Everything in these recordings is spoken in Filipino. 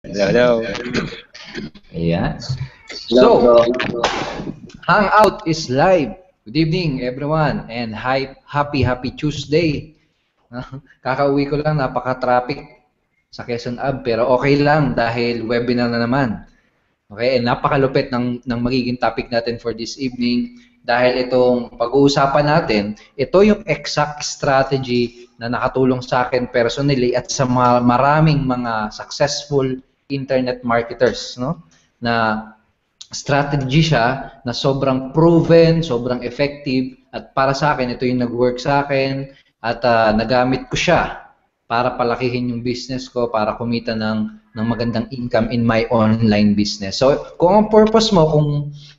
Hello. Ayan. Hello, So, bro. Hangout is live. Good evening, everyone, and happy Tuesday. Kakauwi ko lang, napaka-traffic sa Quezon Ave, pero okay lang dahil webinar na naman. Okay, and napakalupit ng magiging topic natin for this evening dahil itong pag-uusapan natin, ito yung exact strategy na nakatulong sa akin personally at sa maraming mga successful internet marketers, no? Na strategy siya na sobrang proven, sobrang effective at para sa akin ito yung nag-work sa akin at nagamit ko siya para palakihin yung business ko, para kumita ng magandang income in my online business. So, kung ang purpose mo,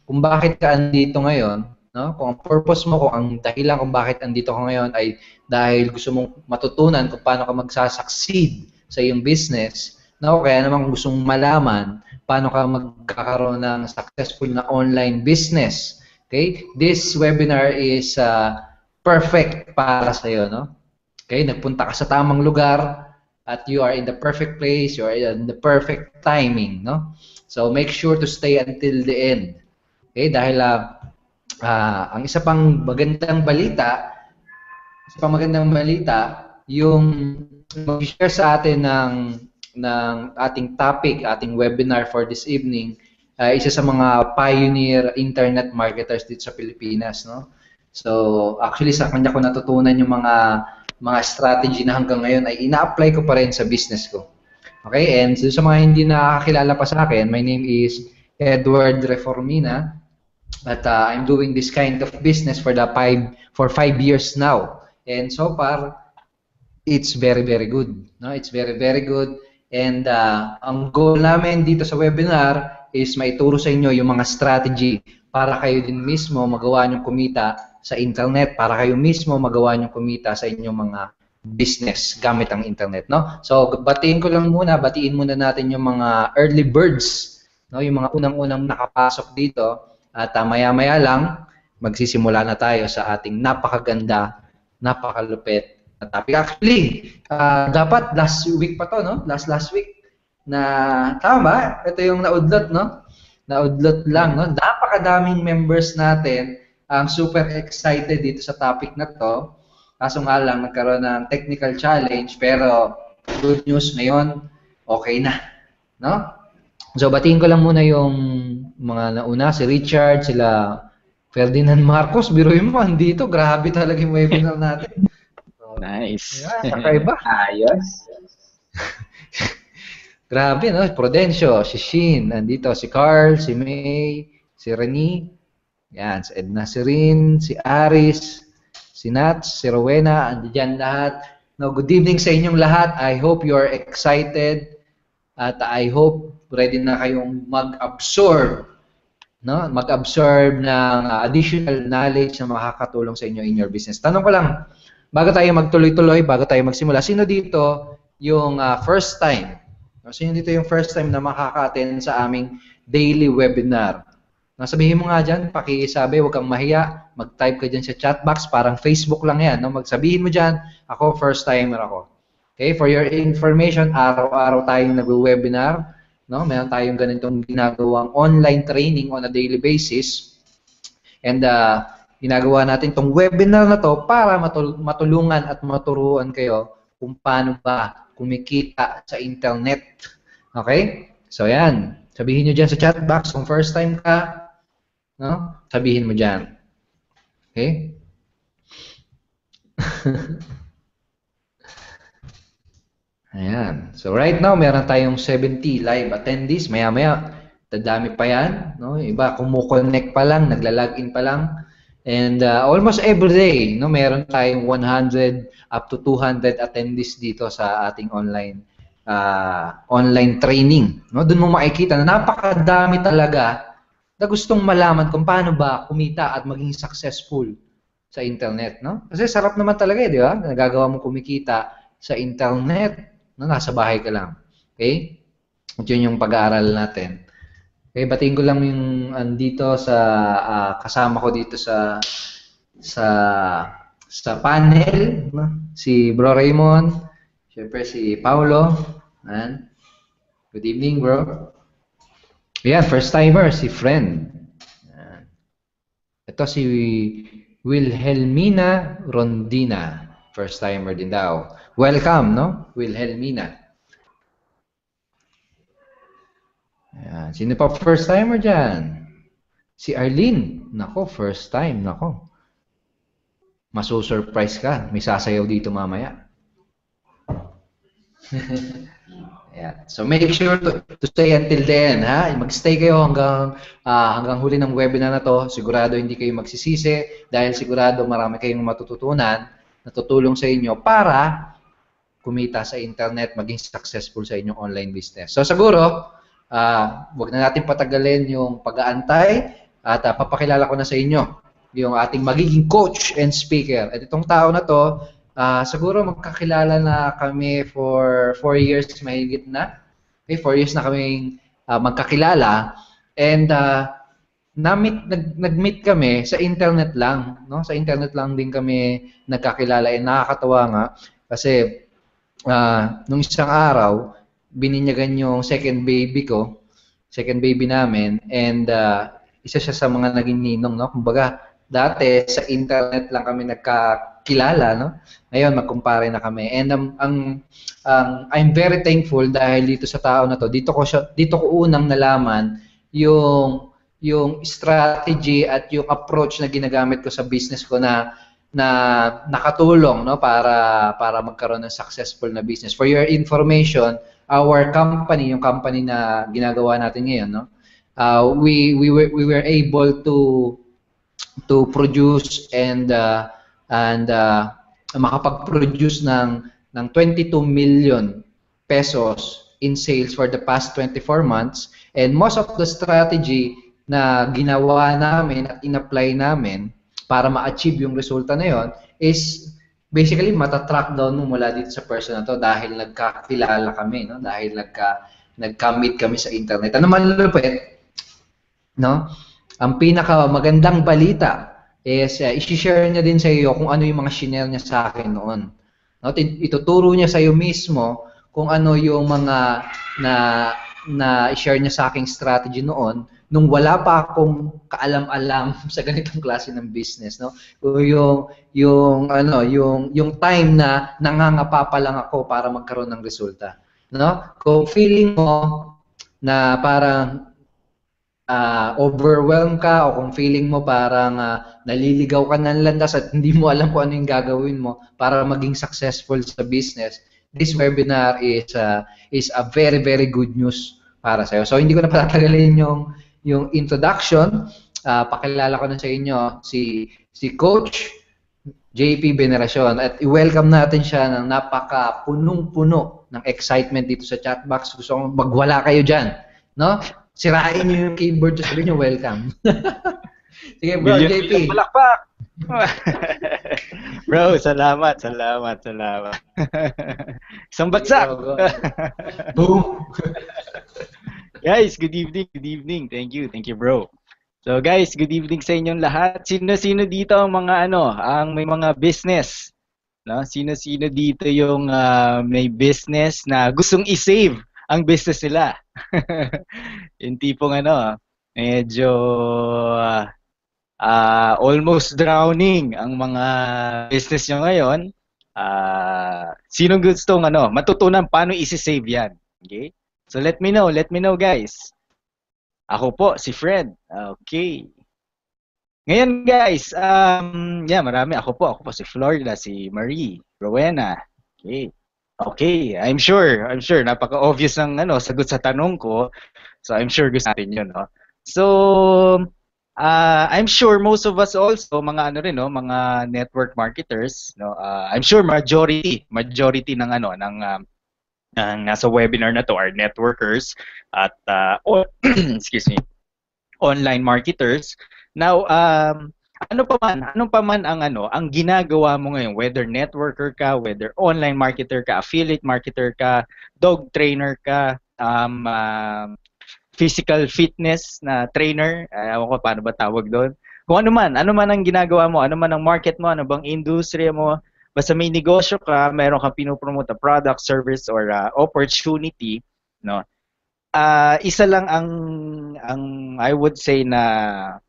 kung bakit ka andito ngayon, no? Kung ang purpose mo, kung ang dahilan kung bakit andito ka ngayon ay dahil gusto mong matutunan kung paano ka magsasucceed sa iyong business, na kaya naman gusto mong malaman paano ka magkakaroon ng successful na online business. Okay? This webinar is perfect para sa iyo, no? Okay, nagpunta ka sa tamang lugar at you are in the perfect place, you are in the perfect timing, no? So make sure to stay until the end. Okay, dahil ang isa pang magandang balita, yung mag-share sa atin ng ating topic, ating webinar for this evening, isa sa mga pioneer internet marketers dito sa Pilipinas, no? So, actually sa kanya ko natutunan yung mga strategy na hanggang ngayon ay ina-apply ko pa rin sa business ko. Okay? And so, sa mga hindi nakakilala pa sa akin, my name is Edward Reformina at I'm doing this kind of business for 5 years now. And so far, it's very good, no? It's very good. And ang goal namin dito sa webinar is maituro sa inyo yung mga strategy para kayo din mismo magawa nyo kumita sa internet, para kayo mismo magawa nyo kumita sa inyong mga business gamit ang internet, no? So, batiin muna natin yung mga early birds, no? Yung mga unang-unang nakapasok dito at maya-maya lang magsisimula na tayo sa ating napakaganda, napakalupit na topic. Actually, dapat last week pa to, no? Last week na tama, ito yung naudlot, no? Naudlot lang, no? Napakadaming members natin ang super excited dito sa topic na to. Kaso nga lang, nagkaroon ng technical challenge, pero good news ngayon, okay na, no? So, batiin ko lang muna yung mga nauna, si Richard, sila Ferdinand Marcos, biruin mo, andito, grabe talaga yung webinar natin. Nice. Yeah, kakaiba. Ayos. Grabe, no? Prudencio, si Shin, nandito, si Carl, si May, si Rene, yan, si Edna Sirin, si Aris, si Nats, si Rowena, andiyan lahat. No, good evening sa inyong lahat. I hope you are excited at I hope ready na kayong mag-absorb, no? Mag-absorb ng additional knowledge na makakatulong sa inyo in your business. Tanong ko lang, bago tayo magtuloy-tuloy, bago tayo magsimula, sino dito yung first time? Sino dito yung first time na makaka-attend sa aming daily webinar? Sabihin mo nga dyan, pakisabi, huwag kang mahiya, mag-type ka dyan sa chat box, parang Facebook lang yan. No? Magsabihin mo dyan, ako, first timer ako. Okay, for your information, araw-araw tayong nag-webinar. No? Meron tayong ganitong ginagawang online training on a daily basis. And ginagawa natin itong webinar na to para matulungan at maturuan kayo kung paano ba kumikita sa internet. Okay? So, yan. Sabihin nyo dyan sa chat box kung first time ka, no? Sabihin mo dyan. Okay? Ayan. So, right now, meron tayong 70 live attendees. Maya-maya, dadami pa yan. No? Iba, kumukonect pa lang, nagla-login pa lang. And almost every day, no, meron tayong 100 up to 200 attendees dito sa ating online training. No? Doon mo makikita na napakadami talaga na gustong malaman kung paano ba kumita at maging successful sa internet. No? Kasi sarap naman talaga, di ba? Nagagawa mo kumikita sa internet, no? Nasa bahay ka lang. Okay? At yun yung pag-aaral natin. Okay, batiin ko lang yung andito sa kasama ko dito sa panel, no? Si Bro Raymond, syempre si Paulo, Good evening, bro. Yan, first timer, si friend. Yan. Ito si Wilhelmina Rondina. First timer din daw. Welcome, no? Wilhelmina. Yan. Sino pa first timer dyan? Si Arlene. Nako, first time. Nako. Masusurprise ka. May sasayaw dito mamaya. Yeah. So make sure to stay until the end, ha? Mag-stay kayo hanggang huli ng webinar na to. Sigurado hindi kayo magsisisi dahil sigurado marami kayong matututunan na tutulong sa inyo para kumita sa internet, maging successful sa inyong online business. So siguro, wag na natin patagalin yung pag-aantay at papakilala ko na sa inyo yung ating magiging coach and speaker. At itong tao na to, siguro magkakilala na kami for 4 years mahigit na. Okay, 4 years na kaming magkakilala. And nag-meet kami sa internet lang. No? Sa internet lang din kami nagkakilala. And nakakatawa nga kasi nung isang araw, bininyagan yung second baby ko, second baby namin. And isa siya sa mga naging ninong. No? Kumbaga, dati sa internet lang kami nagkakilala, no? Ngayon magkumpare na kami. And I'm very thankful dahil dito sa tao na to. Dito ko unang nalaman yung strategy at yung approach na ginagamit ko sa business ko na nakatulong, no, para magkaroon ng successful na business. For your information, our company, yung company na ginagawa natin ngayon, no, we were able to produce and makapag-produce ng 22 million pesos in sales for the past 24 months. And most of the strategy na ginawa namin at in-apply namin para ma-achieve yung resulta na yon is basically matatrack down mo mula dito sa person na to dahil nagkakilala kami, no? Dahil nagka-meet kami sa internet. Ano malulupit? No? Ang pinaka magandang balita is i-share niya din sa iyo kung ano yung mga shinare niya sa akin noon. No? Ituturo niya sa iyo mismo kung ano yung mga na i-share niya sa aking strategy noon nung wala pa akong kaalam-alam sa ganitong klase ng business, no? Yung time na nangangapa pa lang ako para magkaroon ng resulta, no? Kung feeling mo na parang overwhelmed ka o kung feeling mo parang naliligaw ka ng landas at hindi mo alam kung ano yung gagawin mo para maging successful sa business, this webinar is a very, very good news para sa'yo. So, hindi ko na patatagalin yung introduction. Pakilala ko na sa inyo si Coach JP Veneracion at i-welcome natin siya ng napaka-punong-puno ng excitement dito sa chat box. Gusto kong magwala kayo dyan, no? Sirain niyo yung keyboard, sabihin niyo welcome. Sige bro, JP. Palakpak! Bro, salamat. Isang bagsak! Boom! Guys, good evening. Thank you bro. So guys, good evening sa inyong lahat. Sino-sino dito ang mga ang may mga business? No? Sino-sino dito yung may business na gustong i-save ang business nila? Yung tipong medyo almost drowning ang mga business nyo ngayon. Sinong gustong matutunan paano i-save yan? Okay? So let me know guys. Ako po si Fred. Okay. Ngayon guys, marami. Ako po si Florida, si Marie, Rowena. Okay. Okay, I'm sure napaka-obvious ng sagot sa tanong ko. So I'm sure gusto natin 'yun, no. So I'm sure most of us also mga mga network marketers, no. I'm sure majority ng ng nasa webinar na to are networkers at excuse me, online marketers. Now, ano pa man ang ginagawa mo ngayon, whether networker ka, whether online marketer ka, affiliate marketer ka, dog trainer ka, physical fitness na trainer, ewan ko paano ba tawag doon. Kung ano man ang ginagawa mo, ano man ang market mo, ano bang industriya mo, basta may negosyo ka, meron kang pinopromote na product, service, or opportunity, no? isa lang ang I would say na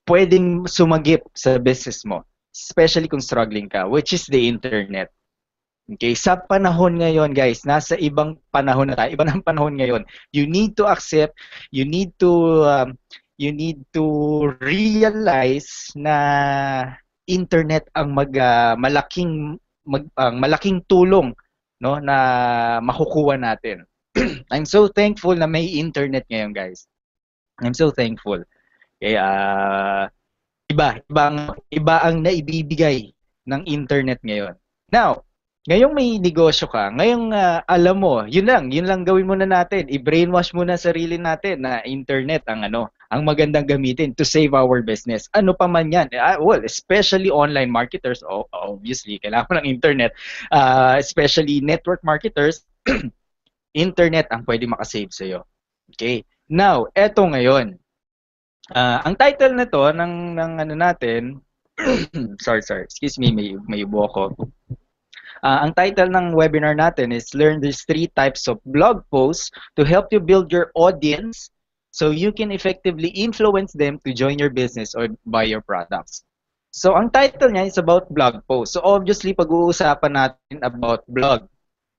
pwedeng sumagip sa business mo, especially kung struggling ka, which is the internet. Okay, sa panahon ngayon, guys, nasa ibang panahon na tayo. Iba ng panahon ngayon. You need to accept, you need to um, you need to realize na internet ang malaking tulong, no, na makukuha natin. I'm so thankful na may internet ngayon, guys. I'm so thankful. Kaya iba ang naibibigay ng internet ngayon. Now, ngayong may negosyo ka, ngayong alam mo, yun lang gawin muna natin. I-brainwash muna sarili natin na internet ang magandang gamitin to save our business. Ano pa man yan. Well, especially online marketers, obviously, kailangan mo ng internet. Especially network marketers, internet ang pwede makasave sa'yo. Okay? Now, eto ngayon. Ang title nito ng ano natin, sorry, excuse me, may ubo ako. Ang title ng webinar natin is Learn these 3 types of blog posts to help you build your audience so you can effectively influence them to join your business or buy your products. So, ang title niya is about blog posts. So, obviously, pag-uusapan natin about blog.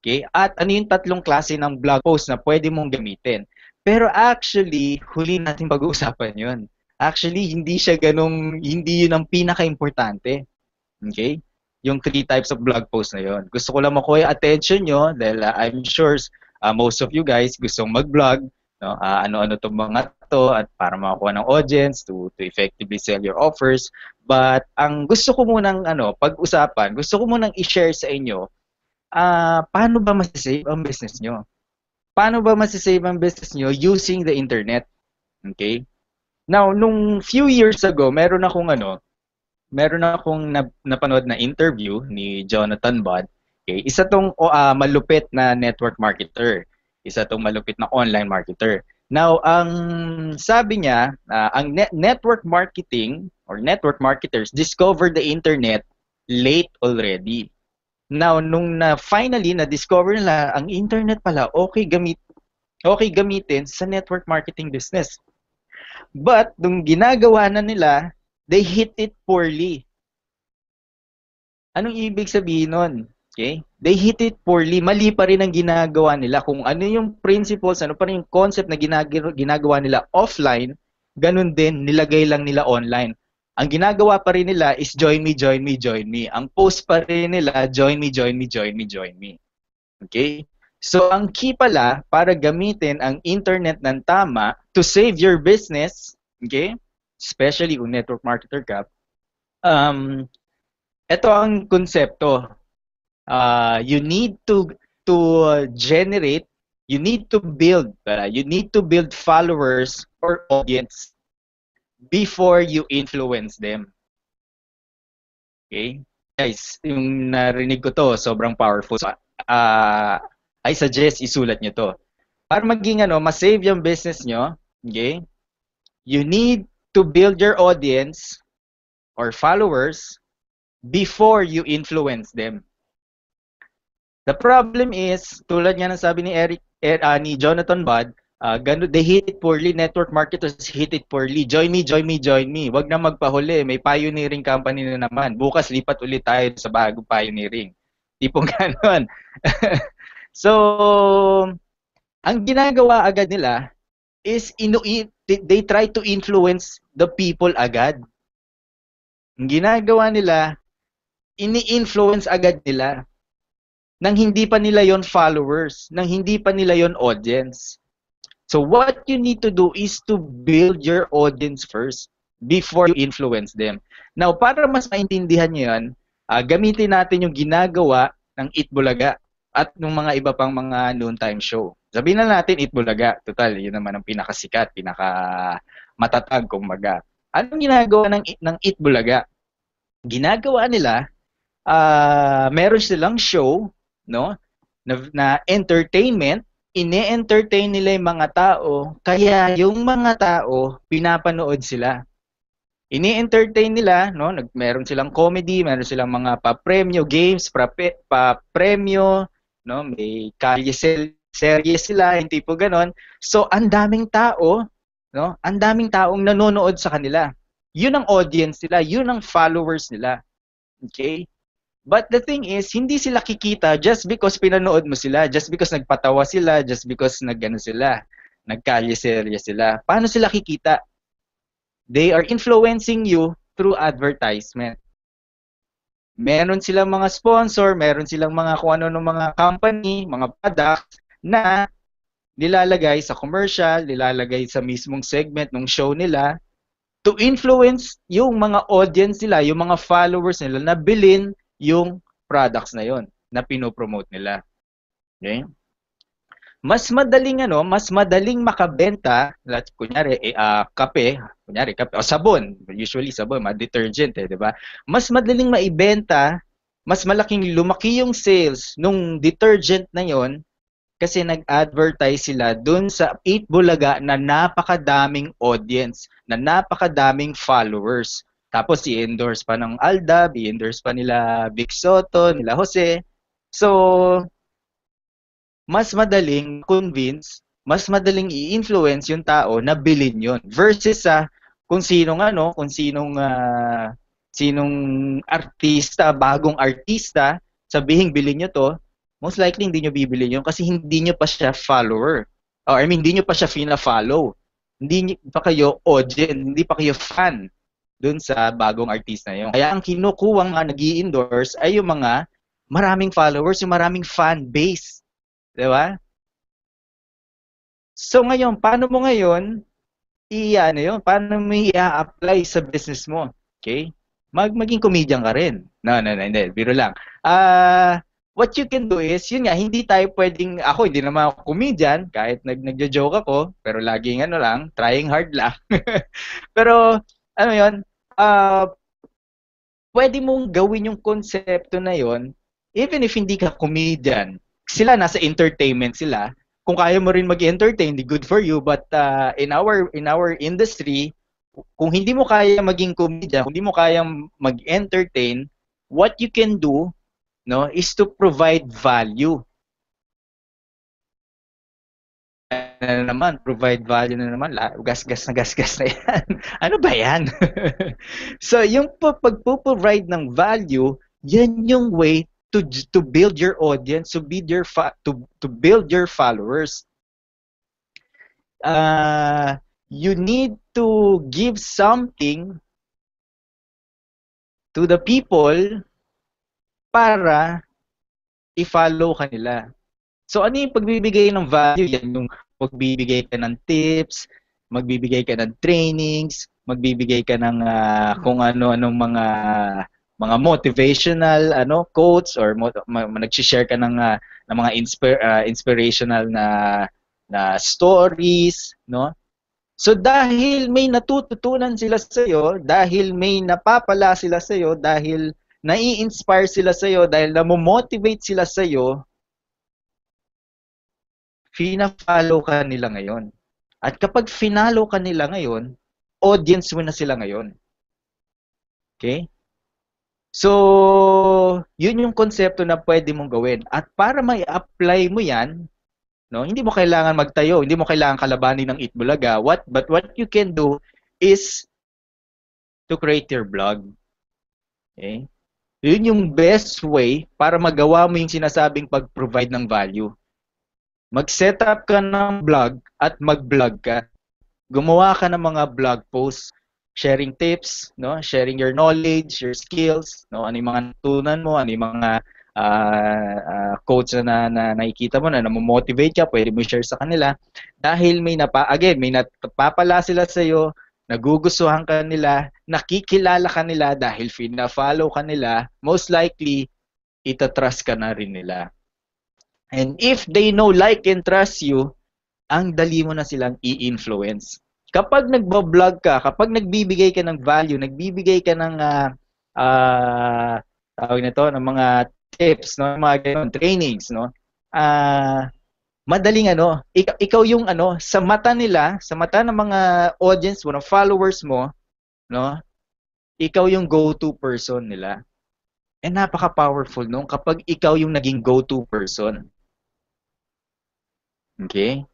Okay? At ano yung 3 klase ng blog post na pwede mong gamitin. Pero actually, huli natin pag-uusapan yun. Actually, hindi yun ang pinaka-importante. Okay? Yung 3 types of blog post na yun. Gusto ko lang makuha yung attention nyo dahil I'm sure most of you guys gustong mag-blog. No? Ano-ano itong mga to at para makakuha ng audience to effectively sell your offers. But ang gusto ko munang pag-usapan, gusto ko munang i-share sa inyo paano ba masasave ang business nyo? Paano ba masasave ang business nyo using the internet? Okay? Now, nung few years ago, meron akong napanood na interview ni Jonathan Budd. Okay? Isa tong malupit na network marketer. Isa tong malupit na online marketer. Now, ang sabi niya, ang network marketing or network marketers discovered the internet late already. Now, nung finally na-discover nila ang internet pala, okay gamitin sa network marketing business. But, nung ginagawa na nila, they hit it poorly. Anong ibig sabihin nun? Okay? They hit it poorly. Mali pa rin ang ginagawa nila. Kung ano yung principles, ano pa rin yung concept na ginagawa nila offline, ganun din, nilagay lang nila online. Ang ginagawa pa rin nila is join me, join me, join me. Ang post pa rin nila, join me, join me, join me, join me. Okay? So, ang key pala para gamitin ang internet ng tama to save your business, okay? Especially kung network marketer ka, ito ang konsepto. You need to generate, you need to build followers or audience before you influence them. Okay? Guys, yung narinig ko to, sobrang powerful. So, I suggest isulat nyo to. Para maging ma-save yung business nyo, okay? You need to build your audience or followers before you influence them. The problem is, tulad nga ng sabi ni ni Jonathan Budd, they hit it poorly, network marketers hit it poorly. Join me, join me, join me. Wag na magpahuli, may pioneering company na naman. Bukas lipat ulit tayo sa bagong pioneering. Tipong gano'n. So, ang ginagawa agad nila is they try to influence the people agad. Ang ginagawa nila, ini-influence agad nila nang hindi pa nila yon followers, nang hindi pa nila yon audience. So what you need to do is to build your audience first before you influence them. Now, para mas maintindihan nyo yan, gamitin natin yung ginagawa ng Itbulaga at ng mga iba pang mga noontime show. Sabihin na natin Itbulaga. Total, yun naman ang pinakasikat, pinakamatatag kumbaga. Anong ginagawa ng Itbulaga? Ginagawa nila, meron silang show, no, na entertainment, ine-entertain nila yung mga tao, kaya yung mga tao, pinapanood sila. Ini-entertain nila, no, meron silang comedy, meron silang mga pa-premyo games, pa-premyo, no, may kalye serye sila, yung tipo ganon. So, ang daming tao, no? Ang daming taong nanonood sa kanila. Yun ang audience nila, yun ang followers nila. Okay? But the thing is, hindi sila kikita just because pinanood mo sila, just because nagpatawa sila, just because nagano sila, nagkalye-serye sila. Paano sila kikita? They are influencing you through advertisement. Meron silang mga sponsor, meron silang mga kung ano ng mga company, mga products na nilalagay sa commercial, nilalagay sa mismong segment ng show nila to influence yung mga audience nila, yung mga followers nila na bilhin yung products na yon na pinopromote nila. Okay? Mas madaling makabenta, kunyari kape o sabon, usually sabon, detergent 'di ba? Mas madaling maibenta, mas lumaki yung sales nung detergent na yon kasi nag-advertise sila dun sa 8 Bulaga na napakadaming audience, na napakadaming followers. Tapos i-endorse pa ng Aldab, i-endorse pa nila Vic Soto, nila Jose. So, mas madaling convince, mas madaling i-influence yung tao na bilhin yun versus sa kung sinong artista, bagong artista, sabihin bilhin nyo to, most likely hindi nyo bibili yun kasi hindi nyo pa siya follower. Or I mean, hindi nyo pa siya fina-follow. Hindi nyo pa kayo audience, hindi pa kayo fan dun sa bagong artista na yun. Kaya ang kinukuwang mga nag-i-endorse ay yung mga maraming followers, yung maraming fan base. Di ba? So ngayon, paano mo ngayon paano mo i-apply sa business mo? Okay? Maging comedian ka rin. No, hindi, biro lang. What you can do is, yun nga, hindi tayo pwedeng, hindi naman ako comedian, kahit nagjo-joke ako, pero laging lang, trying hard lang. Pero, yun, pwede mong gawin yung konsepto na yun, even if hindi ka comedian. Sila, nasa entertainment sila. Kung kaya mo rin mag-entertain, good for you. But in our industry, kung hindi mo kaya maging comedian, kung hindi mo kaya mag-entertain, what you can do, no, is to provide value. Provide value na naman, gasgas na yan. Ano ba yan? So, yung pag-provide ng value, yan yung way to build your audience, to build your followers. You need to give something to the people para i-follow kanila. So ano yung pagbibigay ng value? Yan yung magbibigay ka ng tips, magbibigay ka ng trainings, magbibigay ka ng kung ano-anong mga motivational quotes or nag-share ka ng mga inspirational na stories, no? So dahil may natututunan sila sa iyo, dahil may napapala sila sa iyo, dahil nai-inspire sila sa iyo, dahil namo-motivate sila sa iyo, fina-follow ka nila ngayon. At kapag finalo ka nila ngayon, audience mo na sila ngayon. Okay? So, yun yung konsepto na pwede mong gawin. At para mai-apply mo yan, no, hindi mo kailangan magtayo, hindi mo kailangan kalabanin ng Itbulaga. But what you can do is to create your blog. Okay? Yun yung best way para magawa mo yung sinasabing pag-provide ng value. Mag-set up ka ng blog at mag-blog ka. Gumawa ka ng mga blog posts, sharing tips, no, sharing your knowledge, your skills, no, ano yung mga natutunan mo, ano yung mga quotes na nakikita mo na namo-motivate ka, pwede mo share sa kanila dahil may napapala sila sa iyo, nagugustuhan ka nila, nakikilala ka nila dahil fina-follow ka nila, most likely itatrust ka na rin nila. And if they know, like, and trust you, ang dali mo na silang i-influence. Kapag nagbo-blog ka, kapag nagbibigay ka ng value, nagbibigay ka ng tawag nito, ng mga tips, no, mga ganun, trainings, no. Madaling ikaw yung sa mata nila, sa mata ng mga audience mo, ng followers mo, no, ikaw yung go-to person nila. And napaka-powerful nung kapag ikaw yung naging go-to person. Okay?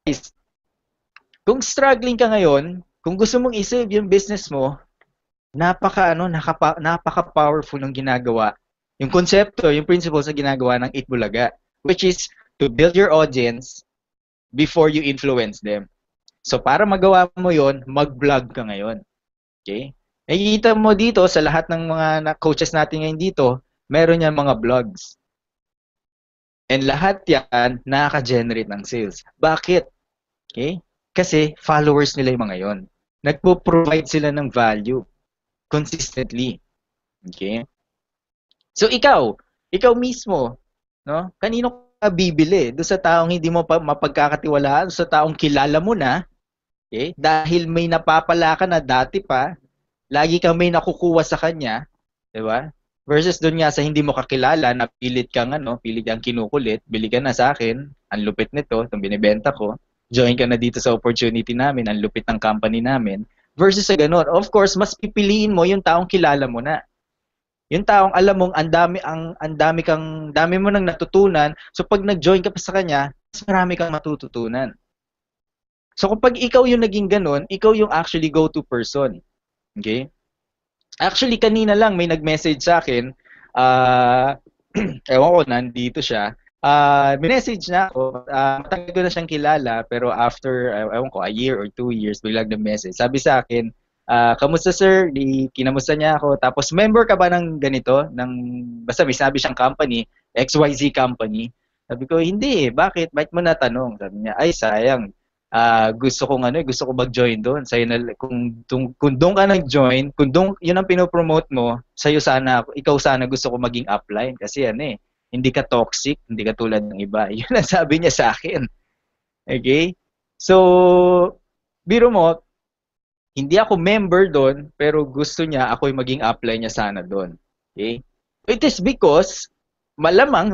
Guys, kung struggling ka ngayon, kung gusto mong i-save yung business mo, napaka-powerful ng ginagawa. Yung konsepto, yung principles na ginagawa ng Itbulaga, which is to build your audience before you influence them. So para magawa mo 'yon, mag-vlog ka ngayon. Okay? Nakikita mo dito sa lahat ng mga coaches natin ngayon dito, meron yan mga vlogs. And lahat yan nakaka-generate ng sales. Bakit? Okay? Kasi followers nila yung mga yon. Nagpo-provide sila ng value consistently. Okay? So ikaw mismo, no? Kanino ka bibili? Doon sa taong hindi mo pa mapagkakatiwalaan, sa taong kilala mo na, okay? Dahil may napapala ka na dati pa, lagi kang may nakukuha sa kanya, 'di ba? Versus doon nga sa hindi mo kakilala, na pilit kang kinukulit, bili ka na sa akin, ang lupit nito, itong binibenta ko, join ka na dito sa opportunity namin, ang lupit ng company namin. Versus sa ganun, of course, mas pipiliin mo yung taong kilala mo na. Yung taong alam mong dami mo nang natutunan, so pag nag-join ka pa sa kanya, mas marami kang matututunan. So kapag ikaw yung naging ganun, ikaw yung actually go-to person. Okay? Actually, kanina lang may nag-message sa akin, ewan ko, nandito siya. Message na ako, matagal ko na siyang kilala, pero after, ewan ko, a year or 2 years, biglang nag-message. Sabi sa akin, kamusta sir? Kinamusta niya ako. Tapos, member ka ba ng ganito? Basta may sabi siyang company, XYZ company. Sabi ko, hindi. Bakit? Bakit mo natanong? Sabi niya, ay sayang. Gusto ko mag-join doon. Sa'yo na, kung doon ka nag-join, kung doon, yun ang pinopromote mo, ikaw sana gusto ko maging upline. Kasi hindi ka toxic, hindi ka tulad ng iba. Yun ang sabi niya sa akin. Okay? So, biro mo, hindi ako member doon, pero gusto niya ako yung maging upline niya sana doon. Okay? It is because, malamang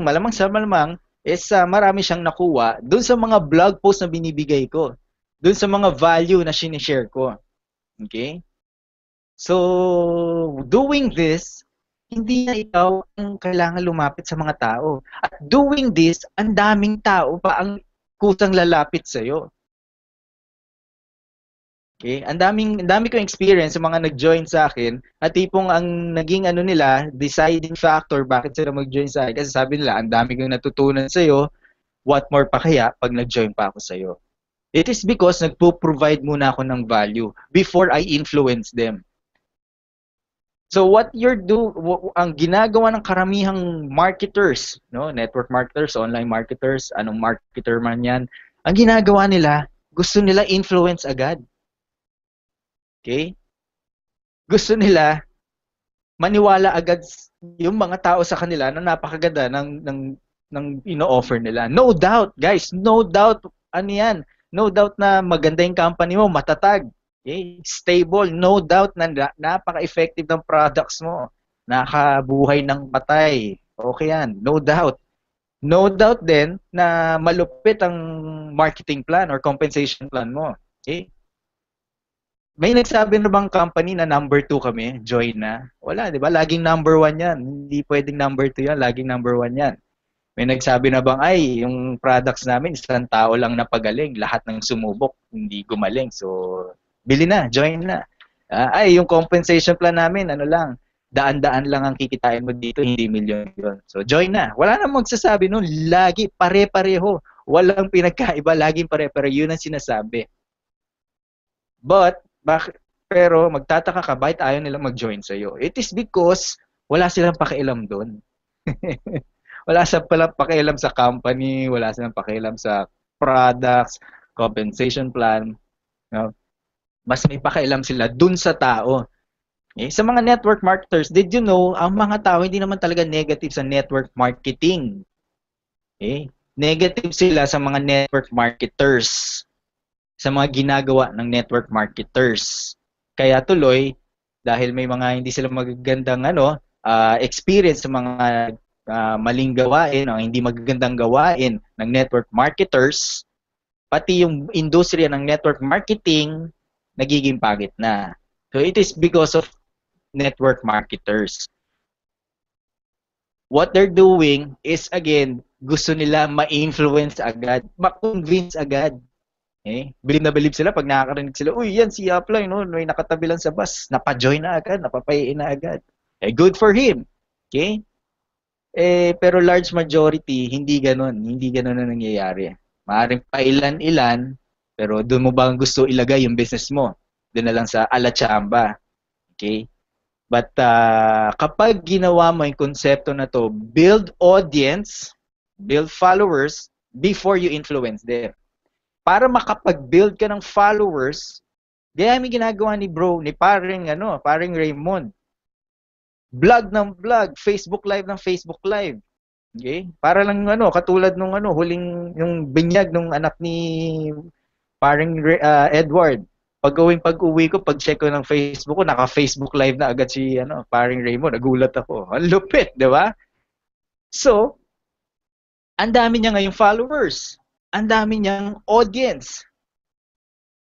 is marami siyang nakuha doon sa mga blog post na binibigay ko. Doon sa mga value na sinishare ko. Okay? So, doing this, hindi na ikaw ang kailangan lumapit sa mga tao. At doing this, ang daming tao pa ang kusang lalapit sa'yo. Okay? Ang dami kong experience sa mga nag-join sa akin at tipong ang naging nila, deciding factor bakit sila mag-join sa akin. Kasi sabi nila, ang dami kong natutunan sa'yo, what more pa kaya pag nag-join pa ako sa'yo. It is because nagpo-provide muna ako ng value before I influence them. So ang ginagawa ng karamihang marketers, no, network marketers, online marketers, anong marketer man 'yan, ang ginagawa nila, gusto nila influence agad. Okay? Gusto nila maniwala agad yung mga tao sa kanila na napakaganda ng ino-offer nila. No doubt, guys, no doubt ano 'yan. No doubt na maganda yung company mo, matatag. Okay? Stable, no doubt na napaka-effective ng products mo. Nakabuhay ng patay. Okay yan, no doubt. No doubt din na malupit ang marketing plan or compensation plan mo. Okay? May nagsabi na bang company na number 2 kami, join na? Wala, di ba? Laging number 1 yan. Hindi pwedeng number 2 yan, laging number 1 yan. May nagsabi na bang, ay, yung products namin, isang tao lang napagaling, lahat ng sumubok, hindi gumaling. So, bili na, join na. Ay, yung compensation plan namin, daan-daan lang ang kikitain mo dito, hindi milyon yun. So, join na. Wala na magsasabi nun, lagi pare-pareho. Walang pinagkaiba, laging pare-pareho. Yun ang sinasabi. Pero magtataka ka, bakit ayaw nila mag-join sa'yo? It is because wala silang pakialam doon. Wala silang pakialam sa company, wala silang pakialam sa products, compensation plan. No? Mas may pakialam sila dun sa tao. Okay? Sa mga network marketers, did you know, ang mga tao hindi naman talaga negative sa network marketing. Okay? Negative sila sa mga network marketers. Sa mga ginagawa ng network marketers. Kaya tuloy, dahil may mga hindi sila magagandang experience sa mga maling gawain o hindi magagandang gawain ng network marketers, pati yung industriya ng network marketing nagiging pangit na. So it is because of network marketers. what they're doing is, again, gusto nila ma-influence agad, ma-convince agad. Bilib na bilib sila pag nakakarinig sila, uy, yan si Upline, no? May nakatabi lang sa bus, napa-join na agad, napapayin na agad. Good for him. Okay? Pero large majority, hindi ganun. Hindi ganun na nangyayari. Maaaring pailan-ilan, pero doon mo bang gusto ilagay yung business mo? Doon na lang sa ala-chamba. Okay? But kapag ginawa mo yung konsepto na to, build audience, build followers before you influence them. Para makapag-build ka ng followers, gaya may ginagawa ni paring Raymond. Vlog ng vlog, Facebook Live ng Facebook Live. Okay? Para lang katulad nung huling yung binyag nung anak ni paring Edward. Pag-uwi ko, pag-check ko ng Facebook ko, naka-Facebook Live na agad si paring Raymond. Nagulat ako. Ang lupit, di ba? So, ang dami niya ngayong followers. Ang dami niyang audience.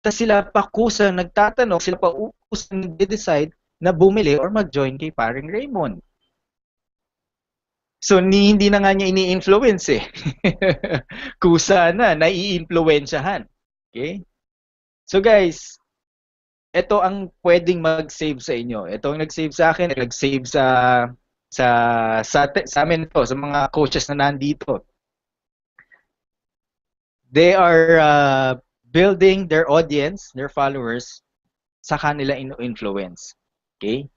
Tapos sila pa kusang nagtatanong, sila pa kusang nag-decide na bumili or mag-join kay paring Raymond. So, hindi na nga niya ini-influence eh. Kusa na, nai-influensyahan. Okay? So guys, ito ang pwedeng mag-save sa inyo. Ito ang nag-save sa akin, nag-save sa amin to, sa mga coaches na nandito. They are building their audience, their followers, sa kanila influence. Okay?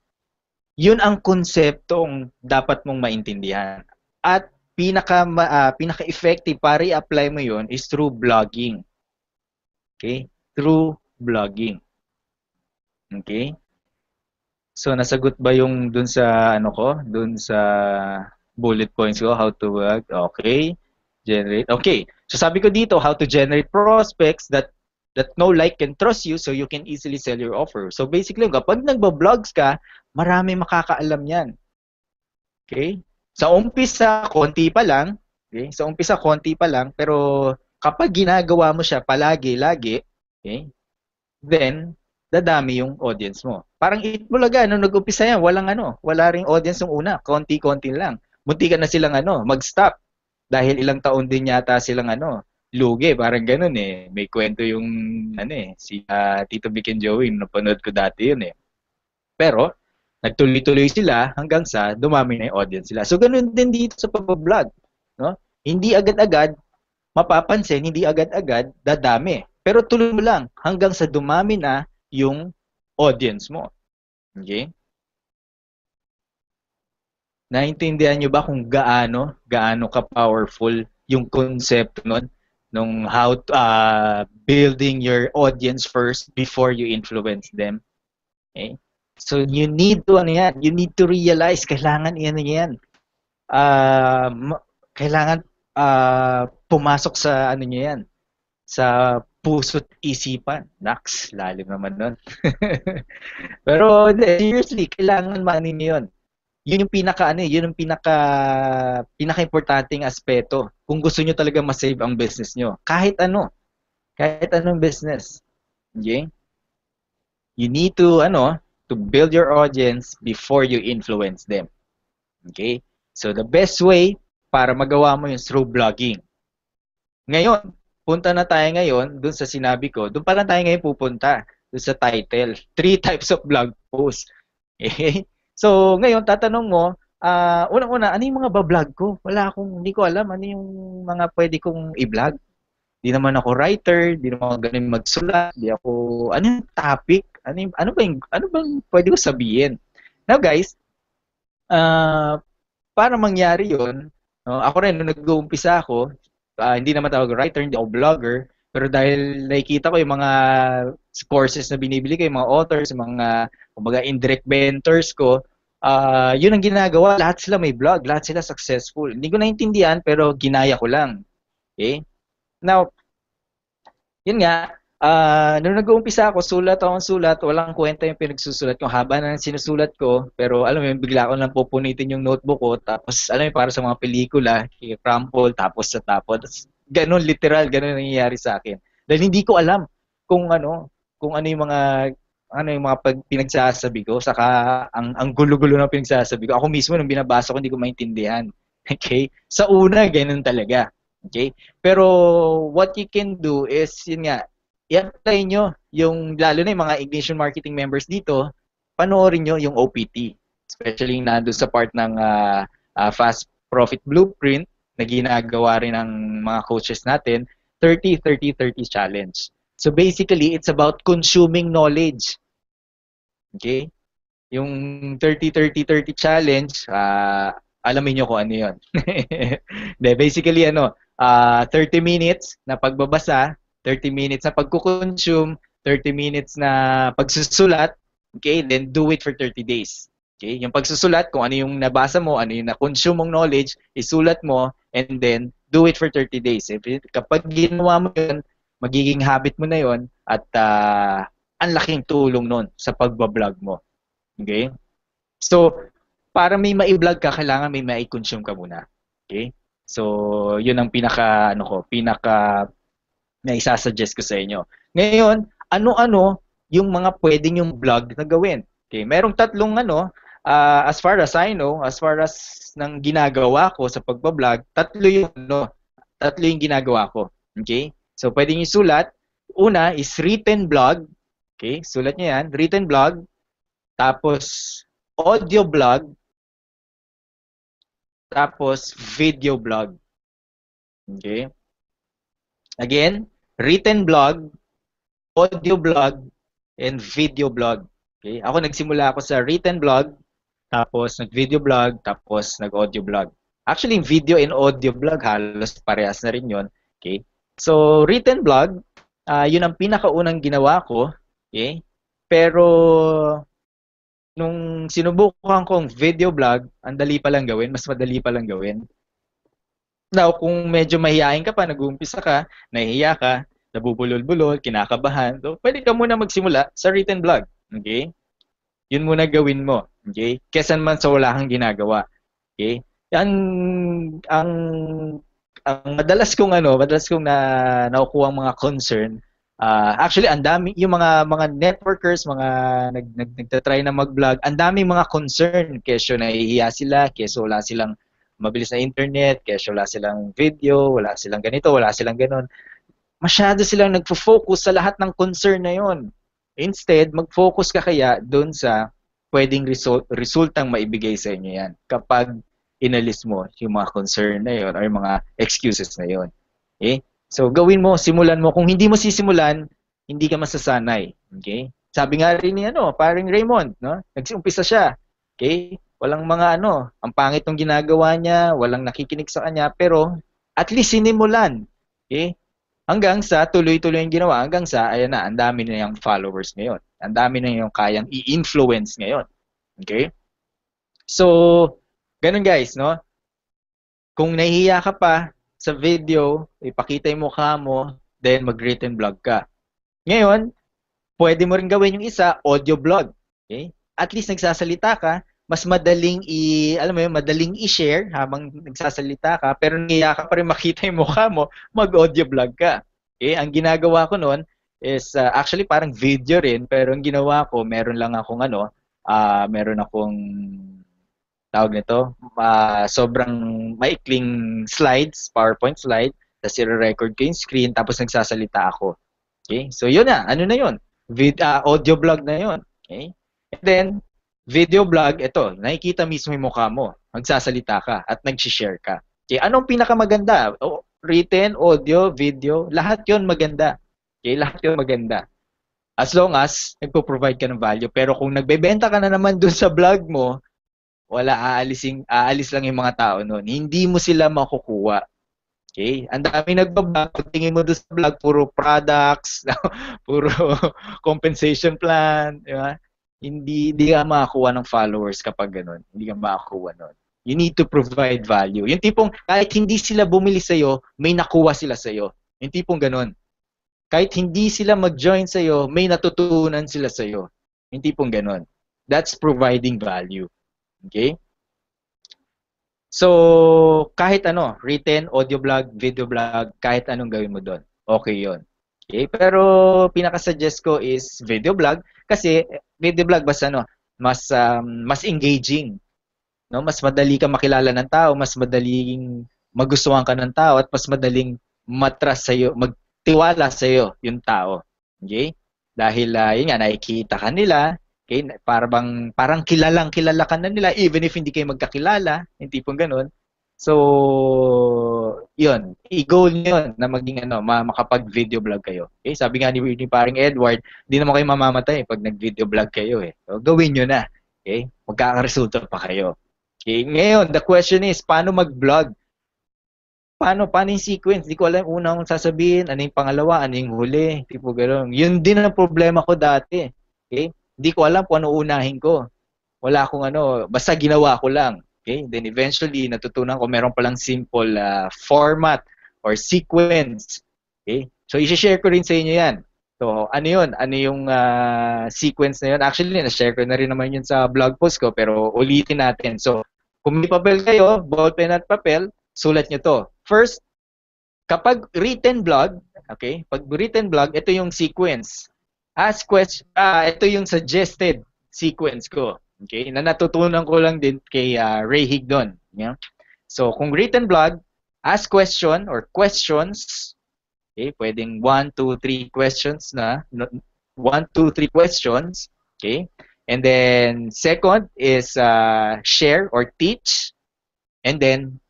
Yun ang konseptong dapat mong maintindihan. At pinaka-effective para i-apply mo yun is through blogging. Okay? Through blogging. Okay? So, nasagot ba yung dun sa dun sa bullet points ko, how to blog? Okay. Generate. Okay. So, sabi ko dito, how to generate prospects that know, like, and trust you so you can easily sell your offer. So, basically, kapag nagba-blogs ka, marami makakaalam yan. Okay? Sa umpisa, konti pa lang. Okay? Sa umpisa, konti pa lang. Pero, kapag ginagawa mo siya palagi-lagi, okay, then, dadami yung audience mo. Parang Itbulaga, nung nag-umpisa yan, wala ring audience yung una. Konti-konti lang. Munti ka na silang mag-stop. Dahil ilang taon din yata silang lugi, parang ganun eh. May kwento yung si Tito Vic and Joey, napanood ko dati yun eh. Pero nagtuloy-tuloy sila hanggang sa dumami na yung audience sila. So ganun din dito sa pag-vlog, no? Hindi agad-agad mapapansin, hindi agad-agad dadami. Pero tuloy mo lang hanggang sa dumami na yung audience mo. Okay? Naintindihan nyo ba kung gaano ka-powerful yung concept nung how to, building your audience first before you influence them? Okay? So you need to realize kailangan yan. Kailangan pumasok sa yan, sa puso't isipan. Naks, lalim naman nun. Pero seriously, kailangan maanin yun. Yun yung pinaka-importanting aspeto kung gusto nyo talaga ma-save ang business nyo. Kahit anong business. Okay? You need to build your audience before you influence them. Okay? So the best way para magawa mo yung through blogging. Ngayon, punta na tayo ngayon dun sa sinabi ko. Dun pa lang tayo ngayon pupunta. Dun sa title. 3 types of blog posts. Okay? So, ngayon, tatanong mo, unang-una, ano yung mga ba-vlog ko? Hindi ko alam ano yung mga pwede kong i-vlog. Di naman ako writer, di naman ako ganun magsulat, ano yung topic? Ano bang pwede ko sabihin? Now guys, para mangyari yun, ako rin, nung nag-uumpisa ako, hindi naman ako writer, hindi ako vlogger, pero dahil nakikita ko yung mga courses na binibili ko, yung mga authors, yung mga indirect mentors ko, yun ang ginagawa. Lahat sila may blog, lahat sila successful. Hindi ko naintindihan, pero ginaya ko lang. Okay? Now, yun nga, nung nag-uumpisa ako, sulat, walang kwenta yung pinagsusulat ko. Haba na sinusulat ko, pero alam mo yun, bigla ko lang pupunitin yung notebook ko, tapos alam mo para sa mga pelikula, crumple, tapos. Ganun, literal, ganun nangyayari sa akin. Dahil hindi ko alam kung ano yung mga pinagsasabi ko, saka ang gulo-gulo ng pinagsasabi ko. Ako mismo nung binabasa ko hindi ko maintindihan. Okay? Sa una, ganun talaga. Okay? Pero what you can do is, yun nga, i-apply nyo yung, lalo na yung mga Ignition Marketing members dito, panoorin nyo yung OPT. Especially nandun sa part ng Fast Profit Blueprint na ginagawa rin ng mga coaches natin, 30-30-30 challenge. So basically, it's about consuming knowledge. Okay? Yung 30-30-30 challenge, alamin nyo kung ano yun. De, basically, 30 minutes na pagbabasa, 30 minutes na pagkukonsume, 30 minutes na pagsusulat, okay, then do it for 30 days. Okay, yung pagsusulat, kung ano yung nabasa mo, ano yung na-consume mong knowledge, isulat mo, and then do it for 30 days. Kapag ginawa mo yun, magiging habit mo na yun, at ang laking tulong nun sa pagbablog mo. Okay? So, para may mai-vlog ka, kailangan may mai-consume ka muna. Okay? So, yun ang pinaka na isasuggest ko sa inyo. Ngayon, ano-ano yung mga pwedeng yung vlog na gawin? Okay, merong tatlong as far as I know, as far as nang ginagawa ko sa pagbablog, tatlo yung ginagawa ko. Okay? So, pwedeng isulat. Una is written blog. Okay? Sulat niyo yan. Written blog. Tapos, audio blog. Tapos, video blog. Okay? Again, written blog, audio blog, and video blog. Okay? Ako nagsimula ako sa written blog, tapos nag-video blog, tapos nag-audio blog. Actually, video and audio blog, halos parehas na rin yun. Okay? So, written blog, yun ang pinakaunang ginawa ko. Okay? Pero, nung sinubukan kong video blog, ang dali pa lang gawin, mas madali pa lang gawin. Now, kung medyo mahihayin ka pa, nag-uumpisa ka, nahihiya ka, nabubulol-bulol, kinakabahan, so pwede ka muna magsimula sa written blog. Okay? Yun muna gawin mo. Okay? Kesa naman sa wala kang ginagawa. Okay? Ang madalas kong nakukuha ang mga concern, actually ang dami yung mga networkers, mga nagtatry na mag-vlog, ang daming mga concern, kesyo nahihiya sila, kesyo wala silang mabilis na internet, kesyo wala silang video, wala silang ganito, wala silang ganon. Masyado silang nagfo-focus sa lahat ng concern na yon. Instead, mag-focus ka kaya doon sa pwedeng resultang maibigay sa inyo yan kapag inalis mo yung mga concern na yon or yung mga excuses na yon. Okay? So, gawin mo, simulan mo. Kung hindi mo sisimulan, hindi ka masasanay. Okay? Sabi nga rin ni paring Raymond, no? Nagsiumpisa siya. Okay? Walang ang pangit ng ginagawa niya, walang nakikinig sa kanya, pero at least sinimulan. Okay? Hanggang sa tuloy-tuloy yung ginawa, hanggang sa, ayan na, ang dami na yung followers ngayon. Ang dami na yung kayang i-influence ngayon. Okay? So, ganun guys, no? Kung nahihiya ka pa sa video, ipakita yung mukha mo, then mag-written blog ka. Ngayon, pwede mo rin gawin yung isa, audio blog. Okay? At least nagsasalita ka, mas madaling madaling i-share habang nagsasalita ka, pero nahiya ka pa rin makita yung mukha mo, mag-audio blog ka. Okay? Ang ginagawa ko noon is actually parang video rin, pero ang ginawa ko, meron akong tawag nito, sobrang maikling slides, PowerPoint slide, tapos i-record ko yung screen, tapos nagsasalita ako. Okay? So yun na, ano na yun? Audio blog na yun. Okay? And then, video blog, ito, nakikita mismo yung mukha mo. Magsasalita ka at nag-share ka. Okay? Anong pinakamaganda? Written, audio, video, lahat yun maganda. Okay? Lahat yun maganda. As long as nagpo-provide ka ng value. Pero kung nagbebenta ka na naman dun sa blog mo, aalis lang yung mga tao noon. Hindi mo sila makukuha. Okay? Ang daming nagbablog, tingin mo doon sa vlog, puro products, puro compensation plan, di ba? Hindi ka makakuha ng followers kapag ganun. Hindi ka makakuha nun. You need to provide value. Yung tipong kahit hindi sila bumili sa'yo, may nakuha sila sa'yo. Yung tipong ganun. Kahit hindi sila mag-join sa'yo, may natutunan sila sa'yo. Yung tipong ganun. That's providing value. Okay? So, kahit written, audio blog, video blog, kahit anong gawin mo doon, okay yon. Okay? Pero, pinaka-suggest ko is video blog kasi video blog mas engaging. no? Mas madali ka makilala ng tao, mas madaling magustuhan ka ng tao, at mas madaling matras sa'yo, magtiwala sa'yo yung tao. Okay? Dahil, yun nga, nakikita ka nila, okay? Parang kilalang kilala ka na nila, even if hindi kayo magkakilala, yung tipong ganun. So, yun, i-goal nyo yun na maging makapag-video vlog kayo. Okay? Sabi nga ni paring Edward, hindi naman kayo mamamatay pag nag-video vlog kayo eh. So, gawin nyo na. Okay? Magkakaresulta pa kayo. Okay? Ngayon, the question is, paano mag-vlog? Paano yung sequence? Di ko alam unang sasabihin, ano yung pangalawa, ano yung huli, tipo gano'n. Yun din ang problema ko dati. Okay? Hindi ko alam kung ano unahin ko. Wala akong basta ginawa ko lang. Okay? Then eventually, natutunan ko meron palang simple format or sequence. Okay? So, i-share ko rin sa inyo yan. So, ano yun? Ano yung sequence na yun? Actually, na-share ko na rin naman yun sa blog post ko, pero ulitin natin. So, kung may papel kayo, ballpen at papel, sulat nyo to. First, kapag written blog, okay? Pag written blog, ito yung sequence. Ito yung suggested sequence ko. Okay? Na natutunan ko lang din kay Ray Higdon. Yeah? So, kung written blog, ask question or questions. Okay? Pwedeng 1, 2, 3 questions na. 1, 2, 3 questions. Okay? And then, second is share or teach. And then,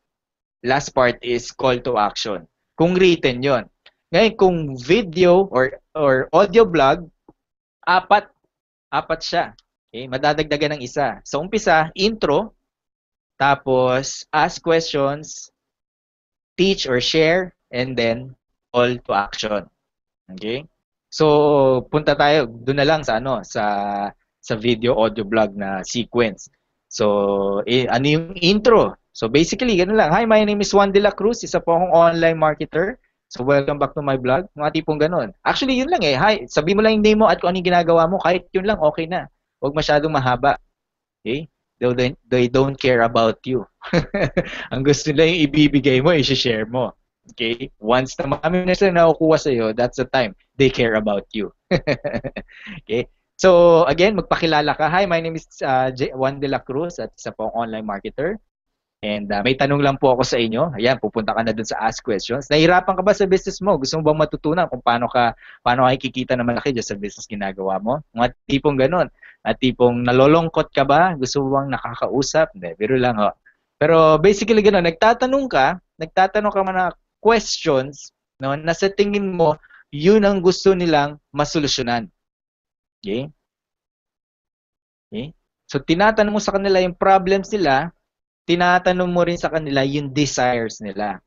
last part is call to action. Kung written yon. Ngayon, kung video or audio blog, apat siya. Okay? Madadagdagan ng isa. So, umpisa, intro, tapos ask questions, teach or share, and then call to action. Okay? So, punta tayo doon na lang sa video audio blog na sequence. So, ano yung intro? So, basically, ganun lang. Hi, my name is Juan de la Cruz. Isa po akong online marketer. So, welcome back to my blog. Mga tipong ganun. Actually, yun lang eh. Hi, sabi mo lang yung name mo at kung anong ginagawa mo. Kahit yun lang, okay na. Huwag masyadong mahaba. Okay? They don't care about you. Ang gusto nila yung ibibigay mo, i-share mo. Okay? Once na marami na sila nakukuha sa'yo, that's the time they care about you. Okay? So, again, magpakilala ka. Hi, my name is Juan de la Cruz at isa po akong online marketer. And may tanong lang po ako sa inyo. Ayan, pupunta ka na dun sa Ask Questions. Nahihirapan ka ba sa business mo? Gusto mo bang matutunan kung paano ka kikita na malaki dyan sa business ginagawa mo? Mga tipong ganun. At tipong nalolongkot ka ba? Gusto mo bang nakakausap? Hindi, biro lang ho. Pero basically ganun, nagtatanong ka mga questions, no, na sa tingin mo, yun ang gusto nilang masolusyonan. Okay? Okay? So, tinatanong mo sa kanila yung problems nila, tinatanong mo rin sa kanila yung desires nila.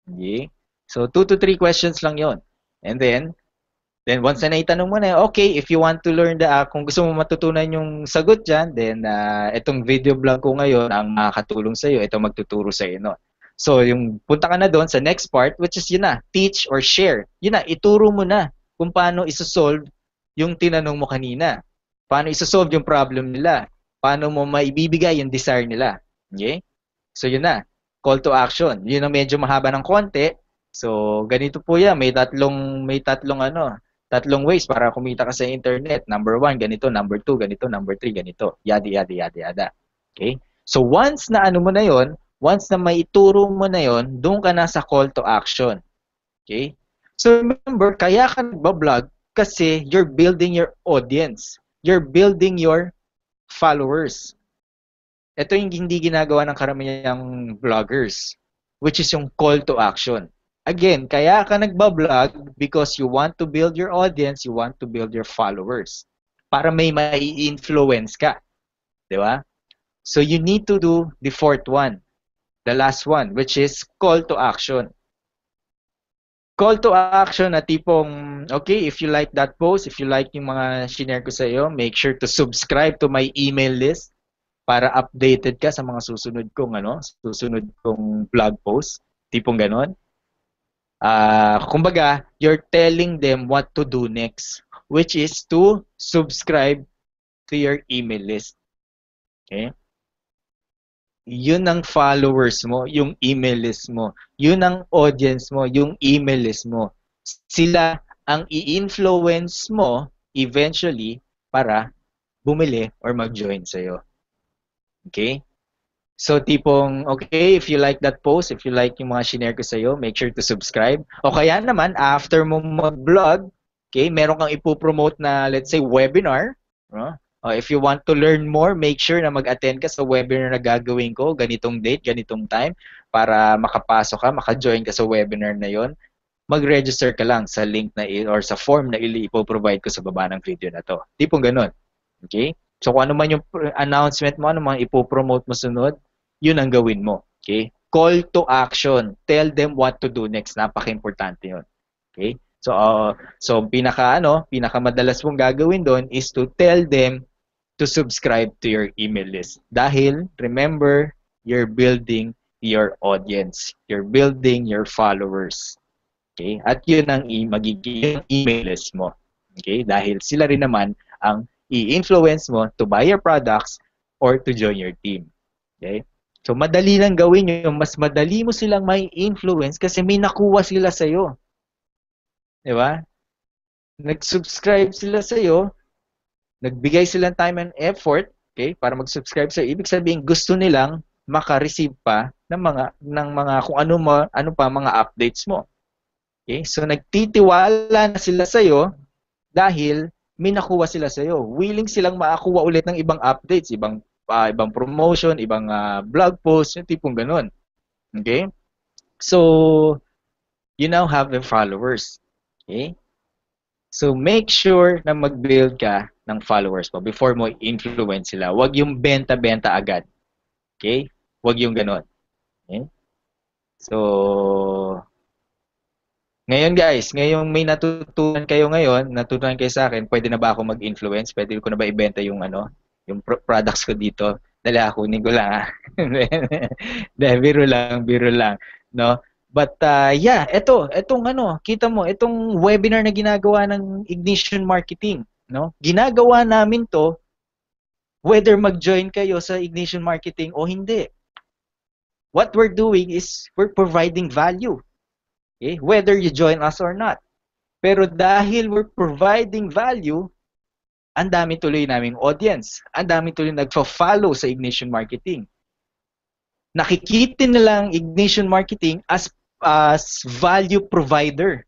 Okay? So, 2 to 3 questions lang yon. And then once na naitanong mo na, okay, if you want to learn kung gusto mo matutunan yung sagot dyan, then itong video blog ko ngayon ang makakatulong sa'yo, ito magtuturo sa'yo. No? So, yung punta ka na doon sa next part, which is yun na, teach or share. Yun na, ituro mo na kung paano isosolve yung tinanong mo kanina. Paano isosolve yung problem nila. Paano mo maibibigay yung desire nila. Okay? So, yun na. Call to action. Yun ang medyo mahaba ng konti. So, ganito po yan. May tatlong ways para kumita ka sa internet. Number 1, ganito. Number 2, ganito. Number 3, ganito. Yada. Okay? So, once na mo na yon, once na maituro mo na yon, doon ka na sa call to action. Okay? So, remember, kaya ka nagbablog kasi you're building your audience. You're building your followers. Ito yung hindi ginagawa ng karamihang vloggers, which is yung call to action. Again, kaya ka nagbablog because you want to build your audience, you want to build your followers. Para may mai-influence ka. Di ba? So you need to do the fourth one, the last one, which is call to action. Call to action na tipong, okay, if you like that post, if you like yung mga shinare ko sa iyo, make sure to subscribe to my email list para updated ka sa mga susunod kong blog post, tipong ganon. Kumbaga, you're telling them what to do next, which is to subscribe to your email list. Okay? Yun ang followers mo, yung email list mo. Yun ang audience mo, yung email list mo. Sila ang i-influence mo eventually para bumili or mag-join sa'yo. Okay? So tipong, okay, if you like that post, if you like yung mga shinare ko sa'yo, make sure to subscribe. O kaya naman, after mo mag-vlog, okay, meron kang ipopromote na, let's say, webinar. No? If you want to learn more, make sure na mag-attend ka sa webinar na gagawin ko, ganitong date, ganitong time, para makapasok ka, maka-join ka sa webinar na yon. Mag-register ka lang sa link na or sa form na ipoprovide ko sa baba ng video na to. Tipong ganun. Okay? So kung ano man yung announcement mo, ano man ipopromote mo sunod, yun ang gawin mo. Okay? Call to action. Tell them what to do next. Napaka-importante yun. Okay? So pinaka madalas mong gagawin doon is to tell them to subscribe to your email list. Dahil, remember, you're building your audience. You're building your followers. Okay? At yun ang magiging email list mo. Okay? Dahil sila rin naman ang i-influence mo to buy your products or to join your team. Okay? So, madali lang gawin yun. Mas madali mo silang may influence kasi may nakuha sila sa'yo. Di ba? Nag-subscribe sila sa'yo, nagbigay silang time and effort, okay, para mag-subscribe sa'yo. Ibig sabihin, gusto nilang maka-receive pa ng mga kung ano pa mga updates mo. Okay? So, nagtitiwala na sila sa'yo dahil may nakuha sila sa iyo. Willing silang makakuha ulit ng ibang updates, ibang promotion, ibang blog post, yung tipong ganun. Okay? So, you now have the followers. Okay? So, make sure na mag-build ka ng followers mo before mo influence sila. Huwag yung benta-benta agad. Okay? Huwag yung ganun. Okay? So, ngayon guys, ngayong may natutunan kayo sa akin, pwede na ba ako mag-influence? Pwede ko na ba ibenta yung yung products ko dito? Dali kunin ko lang. Biro lang, no? But yeah, etong kita mo, itong webinar na ginagawa ng Ignition Marketing, no? Ginagawa namin 'to whether mag-join kayo sa Ignition Marketing o hindi. What we're doing is we're providing value. Okay? Whether you join us or not. Pero dahil we're providing value, ang dami tuloy naming audience. Ang dami tuloy nagfo-follow sa Ignition Marketing. Nakikita nilang Ignition Marketing as value provider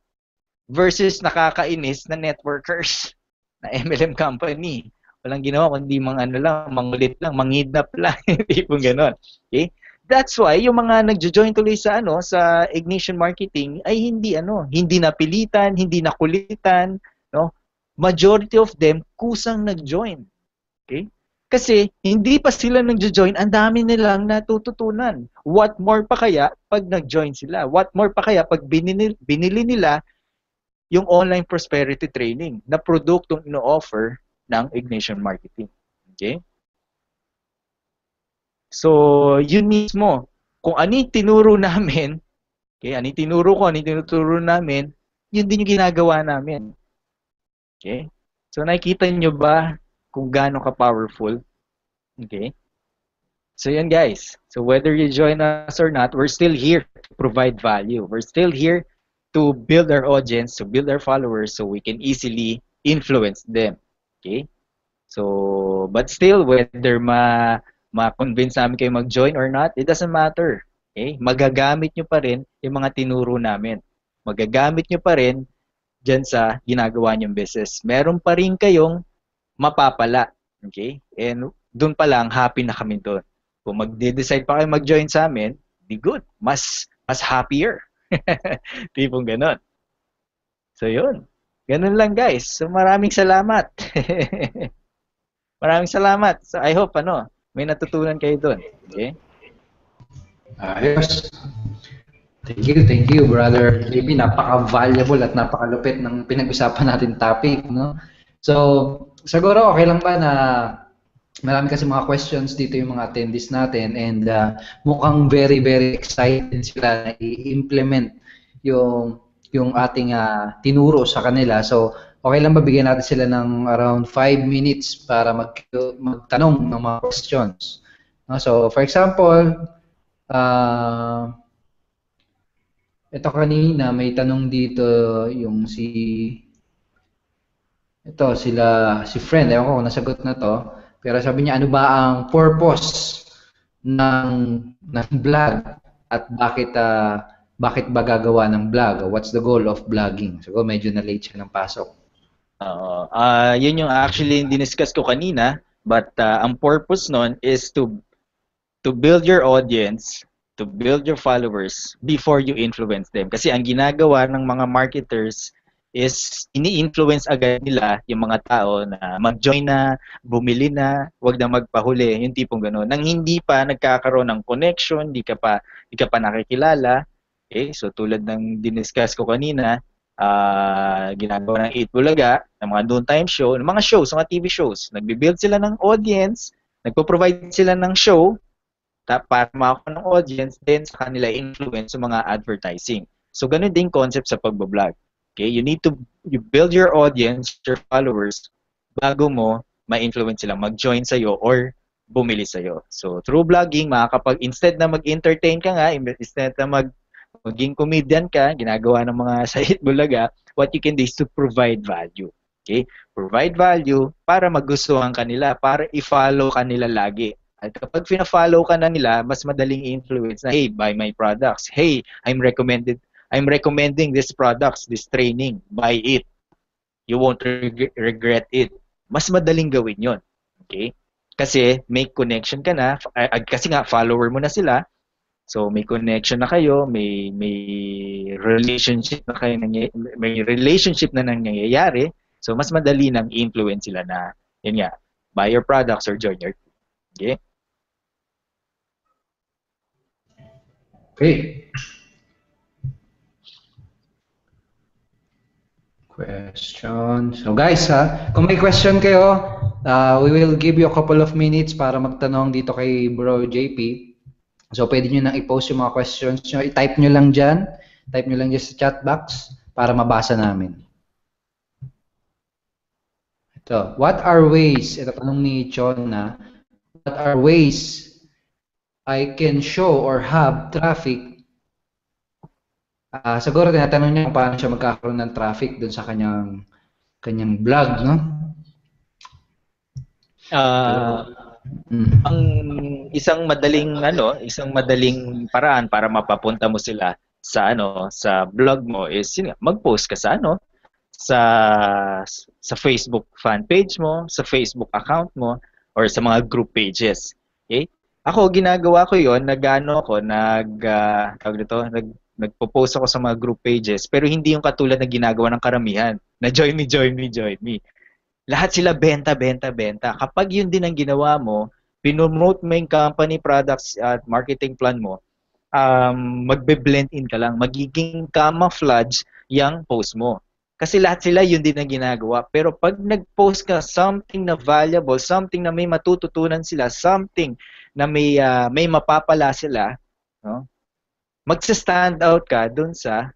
versus nakakainis na networkers na MLM company. Walang ginawa kundi mangulit lang, mangidnap lang, tipong ganon. Okay? That's why yung mga nagjo-join tuloy sa sa Ignition Marketing ay hindi napilitan, hindi nakulitan, no? Majority of them kusang nag-join. Okay? Kasi hindi pa sila nagjo-join, ang dami nilang natututunan. What more pa kaya pag nag-join sila? What more pa kaya pag binili nila yung online prosperity training na produktong ino-offer ng Ignition Marketing. Okay? So, yun mismo. Kung ano yung tinuro namin, okay, ano yung tinuturo namin, yun din yung ginagawa namin. Okay? So, nakikita nyo ba kung gaano ka-powerful? Okay? So, yan guys. So, whether you join us or not, we're still here to provide value. We're still here to build our audience, to build our followers so we can easily influence them. Okay? So, but still, whether ma-convince namin kayo mag-join or not, it doesn't matter. Okay? Magagamit nyo pa rin yung mga tinuro namin. Magagamit nyo pa rin dyan sa ginagawa nyong business. Meron pa rin kayong mapapala. Okay? And doon pa lang, happy na kami doon. Kung mag-decide pa kayo mag-join sa amin, be good. Mas happier. Tipong ganon. So, yun. Ganun lang, guys. So, maraming salamat. Maraming salamat. So, I hope, may natutunan kayo doon. Okay? Ayos. Thank you, brother JB. Napaka-valuable at napaka-lupit ng pinag-usapan natin topic, no? So, siguro okay lang ba na marami kasi mga questions dito yung mga attendees natin and mukhang very, very excited sila na i-implement yung ating tinuro sa kanila. So, okay lang ba bigyan natin sila ng around 5 minutes para magtanong ng mga questions. So, for example, ito kanina may tanong dito yung si friend, ewan ko kung nasagot na to, pero sabi niya ano ba ang purpose ng vlog at bakit ba gagawa ng vlog? What's the goal of vlogging? So, medyo na-late siya ng pasok. Yun yung actually diniscuss ko kanina, but ang purpose nun is to build your audience, to build your followers before you influence them. Kasi ang ginagawa ng mga marketers is ini-influence agad nila yung mga tao na mag-join na, bumili na, wag na magpahuli, yung tipong gano'n. Nang hindi pa nagkakaroon ng connection, di ka pa nakikilala. Okay? So tulad ng diniscuss ko kanina, ginagawa ng 8 Bulaga, ng mga noontime show, ng mga shows, mga TV shows. Nagbi-build sila ng audience, nagpo-provide sila ng show, para makakuha ng audience, then sa kanila influence sa mga advertising. So, ganun din concept sa pagbablog. Okay? You build your audience, your followers, bago mo ma-influence sila mag-join sa'yo or bumili sa'yo. So, through vlogging, instead na mag-entertain ka nga, instead na maging comedian ka, ginagawa ng mga sa 8 Bulaga, what you can do is to provide value. Okay? Provide value para magustuhan kanila, para i-follow kanila lagi. At kapag pina-follow ka na nila, mas madaling influence na, hey, buy my products. Hey, I'm recommending this products, this training. Buy it. You won't regret it. Mas madaling gawin yon. Okay? Kasi may connection ka na, kasi nga follower mo na sila. So may connection na kayo, may relationship na nangyayari. So mas madali nang influence sila na yun nga, buy your products or join your team. Okay? Okay. Question. So guys, kung may question kayo, we will give you a couple of minutes para magtanong dito kay Bro JP. So pwede nyo nang i-post yung mga questions nyo. I-type nyo lang dyan. Type nyo lang dyan sa chat box para mabasa namin. Ito. What are ways, ito tanong ni Chon na, what are ways I can show or have traffic? Siguro tinatanong niya kung paano siya magkakaroon ng traffic dun sa kanyang vlog, no? Ang isang madaling paraan para mapapunta mo sila sa blog mo is mag-post ka sa Facebook fan page mo, sa Facebook account mo, or sa mga group pages. Okay? Ako ginagawa ko 'yon, nagpo-post ako sa mga group pages, pero hindi yung katulad na ginagawa ng karamihan, na join me. Lahat sila benta. Kapag yun din ang ginawa mo, pinomote mo yung company products at marketing plan mo, magbe-blend in ka lang, magiging camouflage yung post mo. Kasi lahat sila yun din ang ginagawa. Pero pag nag-post ka something na valuable, something na may matututunan sila, something na may mapapala sila, no? Magsa-stand out ka dun sa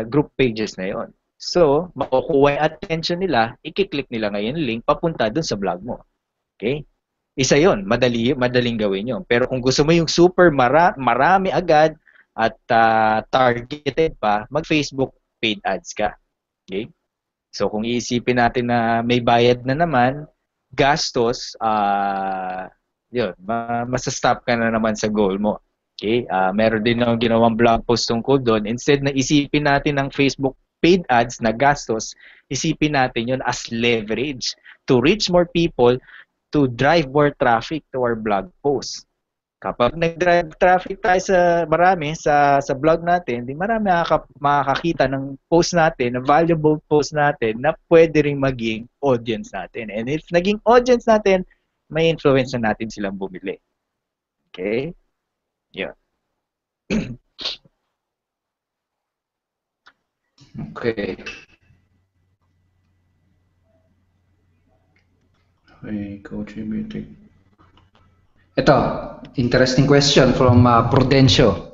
group pages na yon. So, makukuha yung attention nila, i-click nila ngayon yung link papunta dun sa blog mo. Okay? Isa yon, madaling gawin yon. Pero kung gusto mo yung super marami agad at targeted pa, mag-Facebook paid ads ka. Okay? So, kung iisipin natin na may bayad na naman, gastos, yun, masastop ka na naman sa goal mo. Okay? Meron din akong ginawang blog post tungkol doon. Instead na isipin natin ng Facebook paid ads na gastos, isipin natin yun as leverage to reach more people, to drive more traffic to our blog post. Kapag nag-drive traffic tayo sa blog natin, di marami makakakita ng post natin, ng valuable post natin na pwede ring maging audience natin. And if naging audience natin, may influence na natin silang bumili. Okay? Yeah. Okay. Contributing. Ito, interesting question from Prudencio.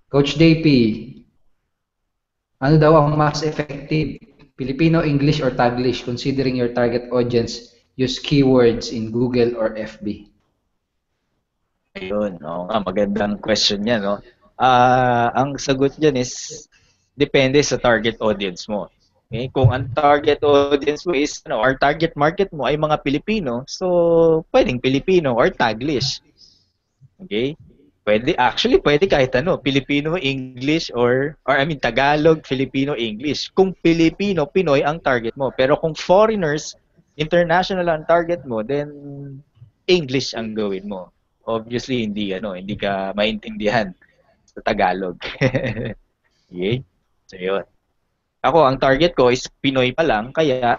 Coach JP, ano daw ang mas effective, Filipino, English, or Taglish, considering your target audience use keywords in Google or FB? Ayun, magandang question yan, no? Ang sagot dyan is, depende sa target audience mo. Okay? Kung ang target audience mo is, or target market mo ay mga Pilipino, so pwedeng Pilipino or Taglish. Okay? Pwede kahit ano, Filipino, English, or I mean Tagalog, Filipino, English. Kung Filipino, Pinoy ang target mo. Pero kung foreigners, international ang target mo, then English ang gawin mo. Obviously, hindi ka maintindihan sa Tagalog. Okay? So, yun. Ako, ang target ko is Pinoy pa lang, kaya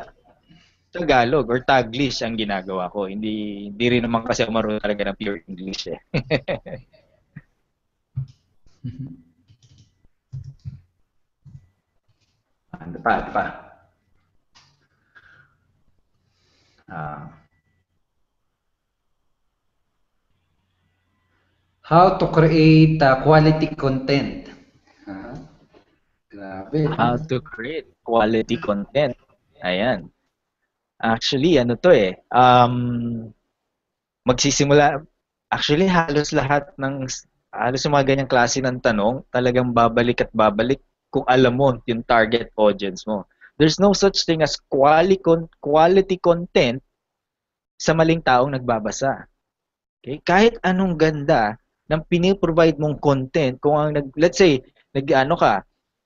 Tagalog or Taglish ang ginagawa ko. Hindi rin naman kasi ako marunong talaga ng pure English eh. Ano pa? How to create quality content. Grabe. How to create quality content. Ayan. Actually, ano to eh. Magsisimula. Actually, halos yung mga ganyang klase ng tanong, talagang babalik at babalik kung alam mo yung target audience mo. There's no such thing as quality content sa maling taong nagbabasa. Okay? Kahit anong ganda ng piniprovide mong content, kung let's say,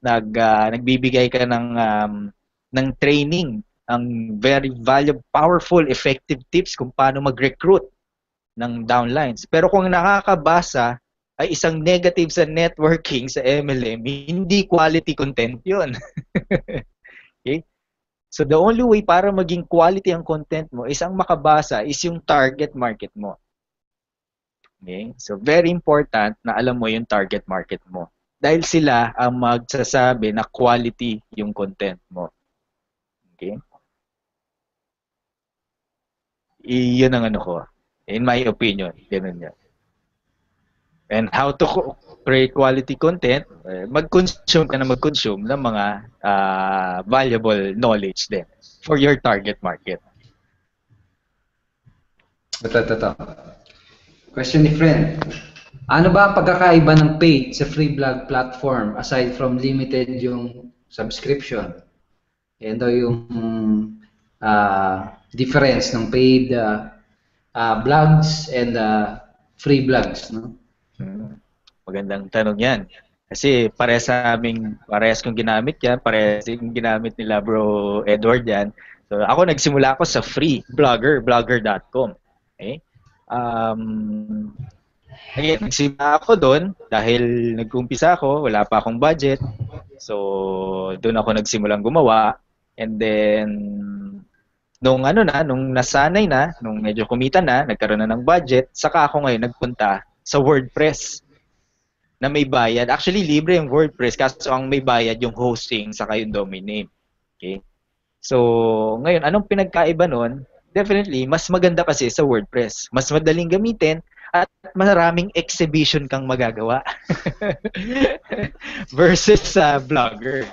nagbibigay ka ng training, ang very valuable, powerful, effective tips kung paano mag-recruit ng downlines. Pero kung nakakabasa ay isang negative sa networking sa MLM, hindi quality content yun. Okay? So the only way para maging quality ang content mo is ang makabasa is yung target market mo. Okay? So very important na alam mo yung target market mo. Dahil sila ang magsasabi na quality yung content mo. Okay? Iyon ang ano ko. In my opinion, ganun yan. And how to create quality content, mag-consume ng mga valuable knowledge din for your target market. Ito. Question ni friend. Ano ba ang pagkakaiba ng paid sa free blog platform aside from limited yung subscription? Yan daw yung difference ng paid blogs and free blogs, no? Magandang tanong yan. Kasi parehas kong ginamit yan, parehas yung ginamit nila Bro Edward yan. So ako nagsimula ako sa free blogger.com. Okay? Again, nagsimula ako doon dahil nag-umpisa ako, wala pa akong budget. So doon ako nagsimulang gumawa, and then nung nasanay na, nung medyo kumita na, nagkaroon na ng budget, saka ako ngayon nagpunta sa WordPress na may bayad. Actually, libre yung WordPress kaso ang may bayad yung hosting saka yung domain name. Okay? So, ngayon, anong pinagkaiba nun? Definitely, mas maganda kasi sa WordPress. Mas madaling gamitin at maraming exhibition kang magagawa. Versus sa Blogger.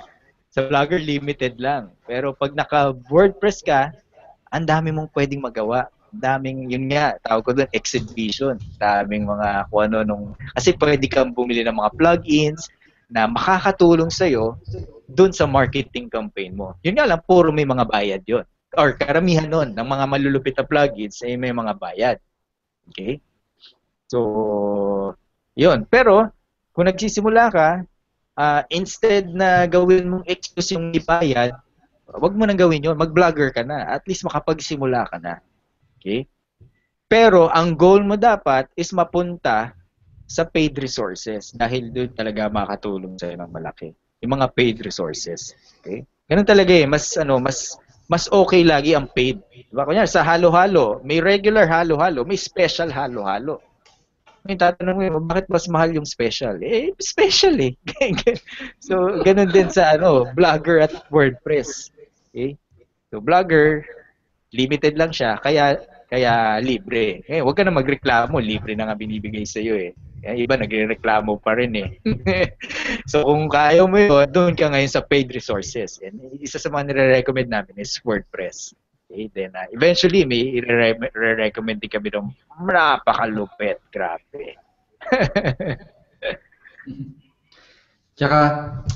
Sa Blogger, limited lang. Pero pag naka-WordPress ka, ang dami mong pwedeng magawa. Daming, yun nga, tawag ko doon, exhibition. Daming mga kasi pwede kang bumili ng mga plugins na makakatulong sa'yo doon sa marketing campaign mo. Yun nga lang, puro may mga bayad yun. Or karamihan nun, ng mga malulupit na plugins ay may mga bayad. Okay? So, yun. Pero, kung nagsisimula ka, instead na gawin mong excuse yung ibayad, wag mo nang gawin yun. Mag-vlogger ka na. At least makapagsimula ka na. Okay? Pero ang goal mo dapat is mapunta sa paid resources dahil doon talaga makakatulong sa'yo ng malaki. Yung mga paid resources. Okay? Ganun talaga eh. Mas okay lagi ang paid. Diba? Kunyari, sa halo-halo, may regular halo-halo, may special halo-halo. May tatanong mo, bakit mas mahal yung special? Eh, special eh. So, ganun din sa Blogger at WordPress. Okay? So, Blogger, limited lang siya, kaya libre. Eh, huwag ka na magreklamo, libre na nga binibigay sa iyo eh. Iba nagrereklamo pa rin eh. So kung kaya mo yun, doon ka ngayon sa paid resources. And isa sa mga nire-recommend namin is WordPress. Okay, then eventually may i-recommend din kami ng napakalupit, grabe. Tsaka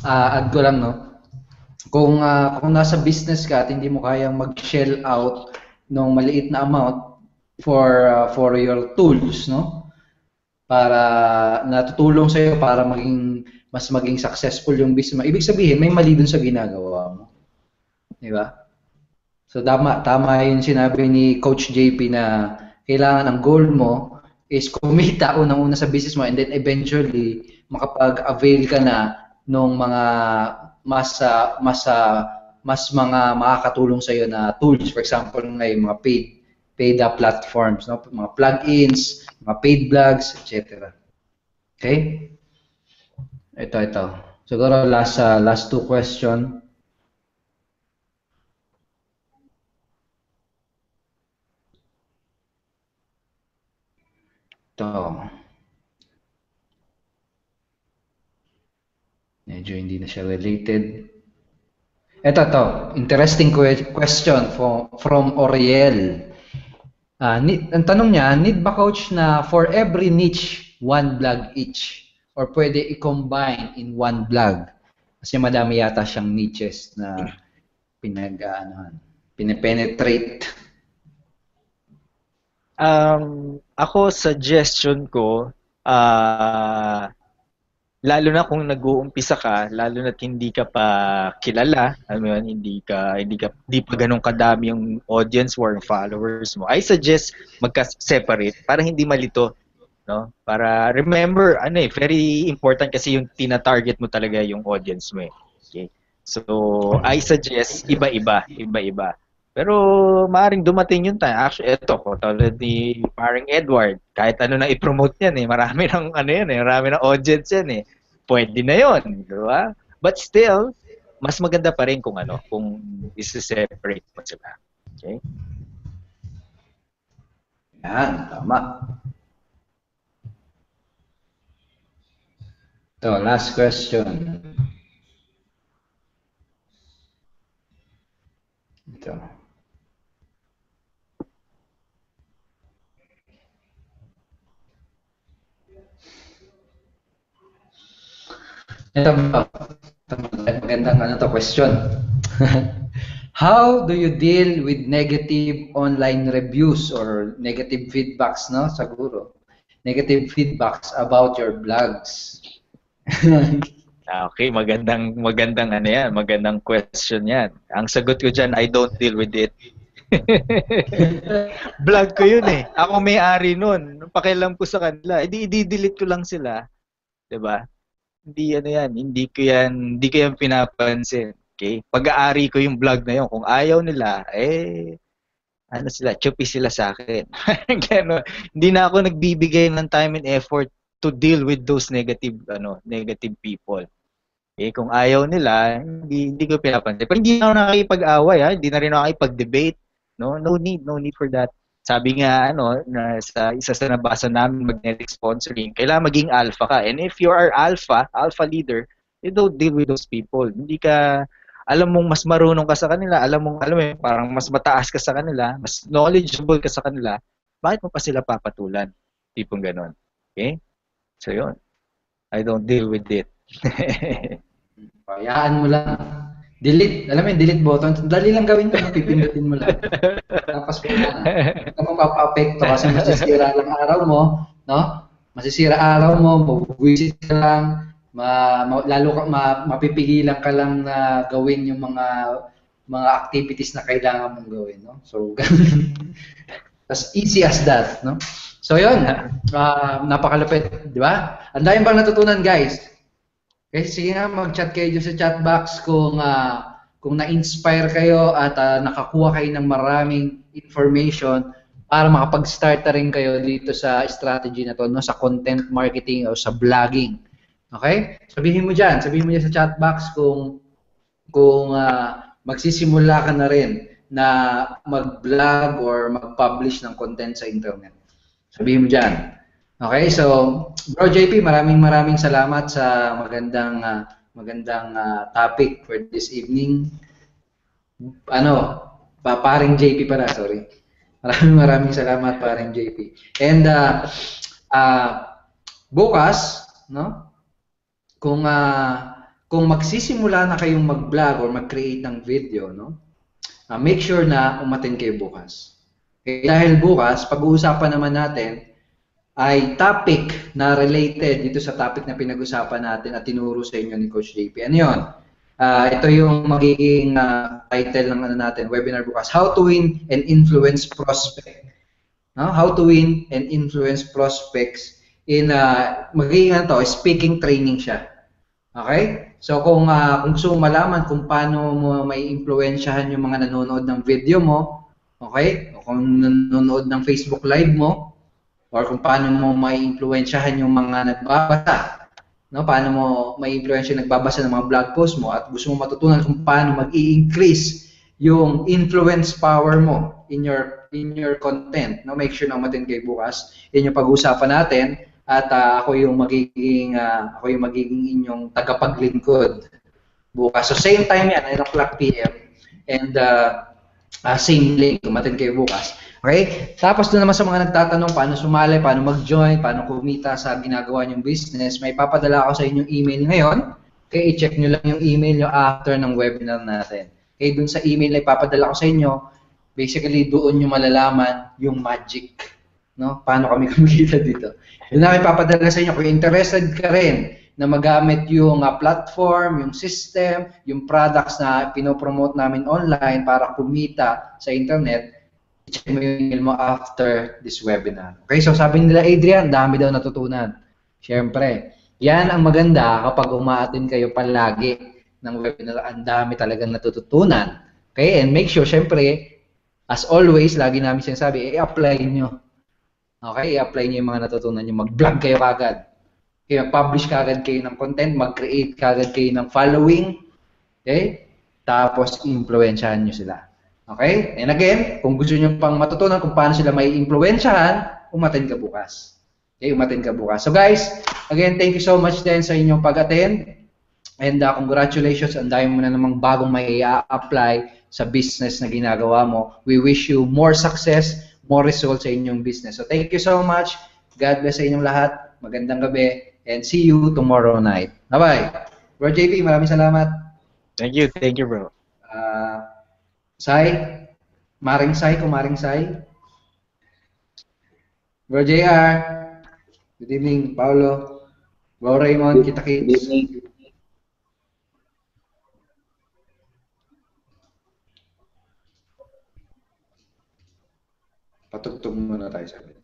add ko lang, no. Kung nasa business ka at hindi mo kayang mag-shell out ng maliit na amount for your tools, no? Para natutulong sa iyo para maging successful yung business mo. Ibig sabihin, may mali dun sa ginagawa mo. Di ba? So tama yung sinabi ni Coach JP na kailangan ang goal mo is kumita unang-una sa business mo and then eventually makapag-avail ka na ng mga mas mga makakatulong sa iyo na tools. For example, ngayon mga paid platforms, no? Mga plugins, mga paid blogs, etc. Okay? Ito. Siguro last two question. Ito. Medyo hindi na siya related. Ito. Interesting question from Oriel. Ang tanong niya, need ba coach na for every niche, one blog each? Or pwede i-combine in one blog? Kasi madami yata siyang niches na pinapenetrate. Ako, suggestion ko, lalo na kung nag-uumpisa ka, lalo na hindi ka pa kilala, hindi pa ganun kadami yung audience or followers mo. I suggest magka-separate para hindi malito, no? Para remember, very important kasi yung tina-target mo talaga yung audience mo. Okay? So, I suggest iba-iba. Pero maaaring dumating yung time. Actually, ito, tulad ni paring Edward, kahit ano na i-promote yan marami ng marami ng audience yan Pwede na yon, di ba? But still, mas maganda pa rin kung i-separate mo sila. Okay? Yan, tama. So, last question. Ito. Magandang question. How do you deal with negative online reviews or negative feedbacks, no? Siguro. Negative feedbacks about your blogs. Okay, magandang magandang question yan. Ang sagot ko dyan, I don't deal with it. Vlog ko yun Ako may-ari nun. Pakialam ko sa kanila. I-delete ko lang sila. 'Di ba? Hindi ko yan pinapansin. Okay? Pag-aari ko yung vlog na yun. Kung ayaw nila, chupi sila sa akin. Hindi na ako nagbibigay ng time and effort to deal with those negative people. Okay? Kung ayaw nila, hindi ko pinapansin. Pero hindi na ako nakikipag-away, hindi na rin ako nakikipag-debate. No need for that. Sabi nga na sa isa sa nabasa namin magnetic sponsoring, kailangan maging alpha ka. And if you are alpha leader, you don't deal with those people. Hindi ka alam mong mas marunong ka sa kanila, alam mo parang mas mataas ka sa kanila, mas knowledgeable ka sa kanila, bakit mo pa sila papatulan? Tipong ganon. Okay? So yun. I don't deal with it. Hayaan mo lang. Delete. Alam mo yung delete button. Dali lang gawin ito. Pipindutin mo lang. Tapos wala. Huwag ka mapapa-apekto kasi masisira lang araw mo. No? Masisira araw mo. Mag-visit ka lang. Lalo ka, mapipigilan ka lang na gawin yung mga activities na kailangan mong gawin. No? So, as easy as that. No? So, yun. Napakalupit. Di ba? Ang dahil bang natutunan, guys? Okay, sige nga, mag-chat kayo sa chat box kung na-inspire kayo at nakakuha kayo ng maraming information para makapag-start na rin kayo dito sa strategy na to, no, sa content marketing o sa vlogging. Okay? Sabihin mo dyan sa chat box kung magsisimula ka na rin na mag-vlog or mag-publish ng content sa internet. Sabihin mo dyan. Okay, so Bro JP, maraming salamat sa magandang topic for this evening. Paring JP pala, sorry. Maraming salamat paring JP. And bukas, no? Kung kung magsisimula na kayong mag-vlog or mag-create ng video, no? Make sure na umattend kayo bukas. Okay? Dahil bukas, pag-uusapan naman natin ay topic na related dito sa topic na pinag-usapan natin at tinuro sa inyo ni Coach JP. Ano yun? Ito yung magiging title ng natin, webinar bukas. How to win and influence prospect. No? How to win and influence prospects in, magiging speaking training siya. Okay? So kung gusto mo malaman kung paano mo may impluwensyahan yung mga nanonood ng video mo, okay? O kung nanonood ng Facebook Live mo, or kung paano mo may impluwensyahan yung mga nagbabasa, no? Paano mo may impluwensya yung nagbabasa ng mga blog post mo at gusto mo matutunan kung paano mag-i-increase yung influence power mo in your content, no? Make sure na umattend kayo bukas. Yan yung pag-uusapan natin. At ako yung magiging inyong tagapaglingkod bukas. So same time yan, 9 o'clock PM. And same link, umattend kayo bukas. Okay? Tapos doon naman sa mga nagtatanong paano sumali, paano mag-join, paano kumita sa ginagawa niyong business, may papadala ako sa inyong email ngayon. Okay, i-check nyo lang yung email nyo after ng webinar natin. Okay, doon sa email na ipapadala ko sa inyo, basically doon nyo malalaman yung magic. No? Paano kami kumikita dito. Doon namin papadala sa inyo kung interested ka rin na magamit yung platform, yung system, yung products na pinopromote namin online para kumita sa internet, i-check mo yung email mo after this webinar. Okay, so sabi nila, Adrian, dami daw natutunan. Siyempre, yan ang maganda kapag umaattend kayo palagi ng webinar, ang dami talagang natututunan. Okay, and make sure, siyempre, as always, lagi namin sinasabi, i-apply nyo. Okay, i-apply niyo yung mga natutunan niyo. Mag-vlog kayo kagad. Okay, mag-publish kagad kayo ng content, mag-create kagad kayo ng following. Okay? Tapos, influensyahan niyo sila. Okay? And again, kung gusto niyo pang matutunan kung paano sila may influensyahan, umattend ka bukas. Okay, umattend ka bukas. So guys, again, thank you so much din sa inyong pag-attend. And congratulations, ang dami mo na namang bagong may i-apply sa business na ginagawa mo. We wish you more success, more results sa inyong business. So thank you so much. God bless sa inyong lahat. Magandang gabi. And see you tomorrow night. Bye-bye. Bro JP, maraming salamat. Thank you, bro. Sai, Maring Sai, Kumaring Sai. Bro JR, good evening. Paulo, Bro Raymond, kita-kits. Good evening. Patugtog muna tayo sa akin.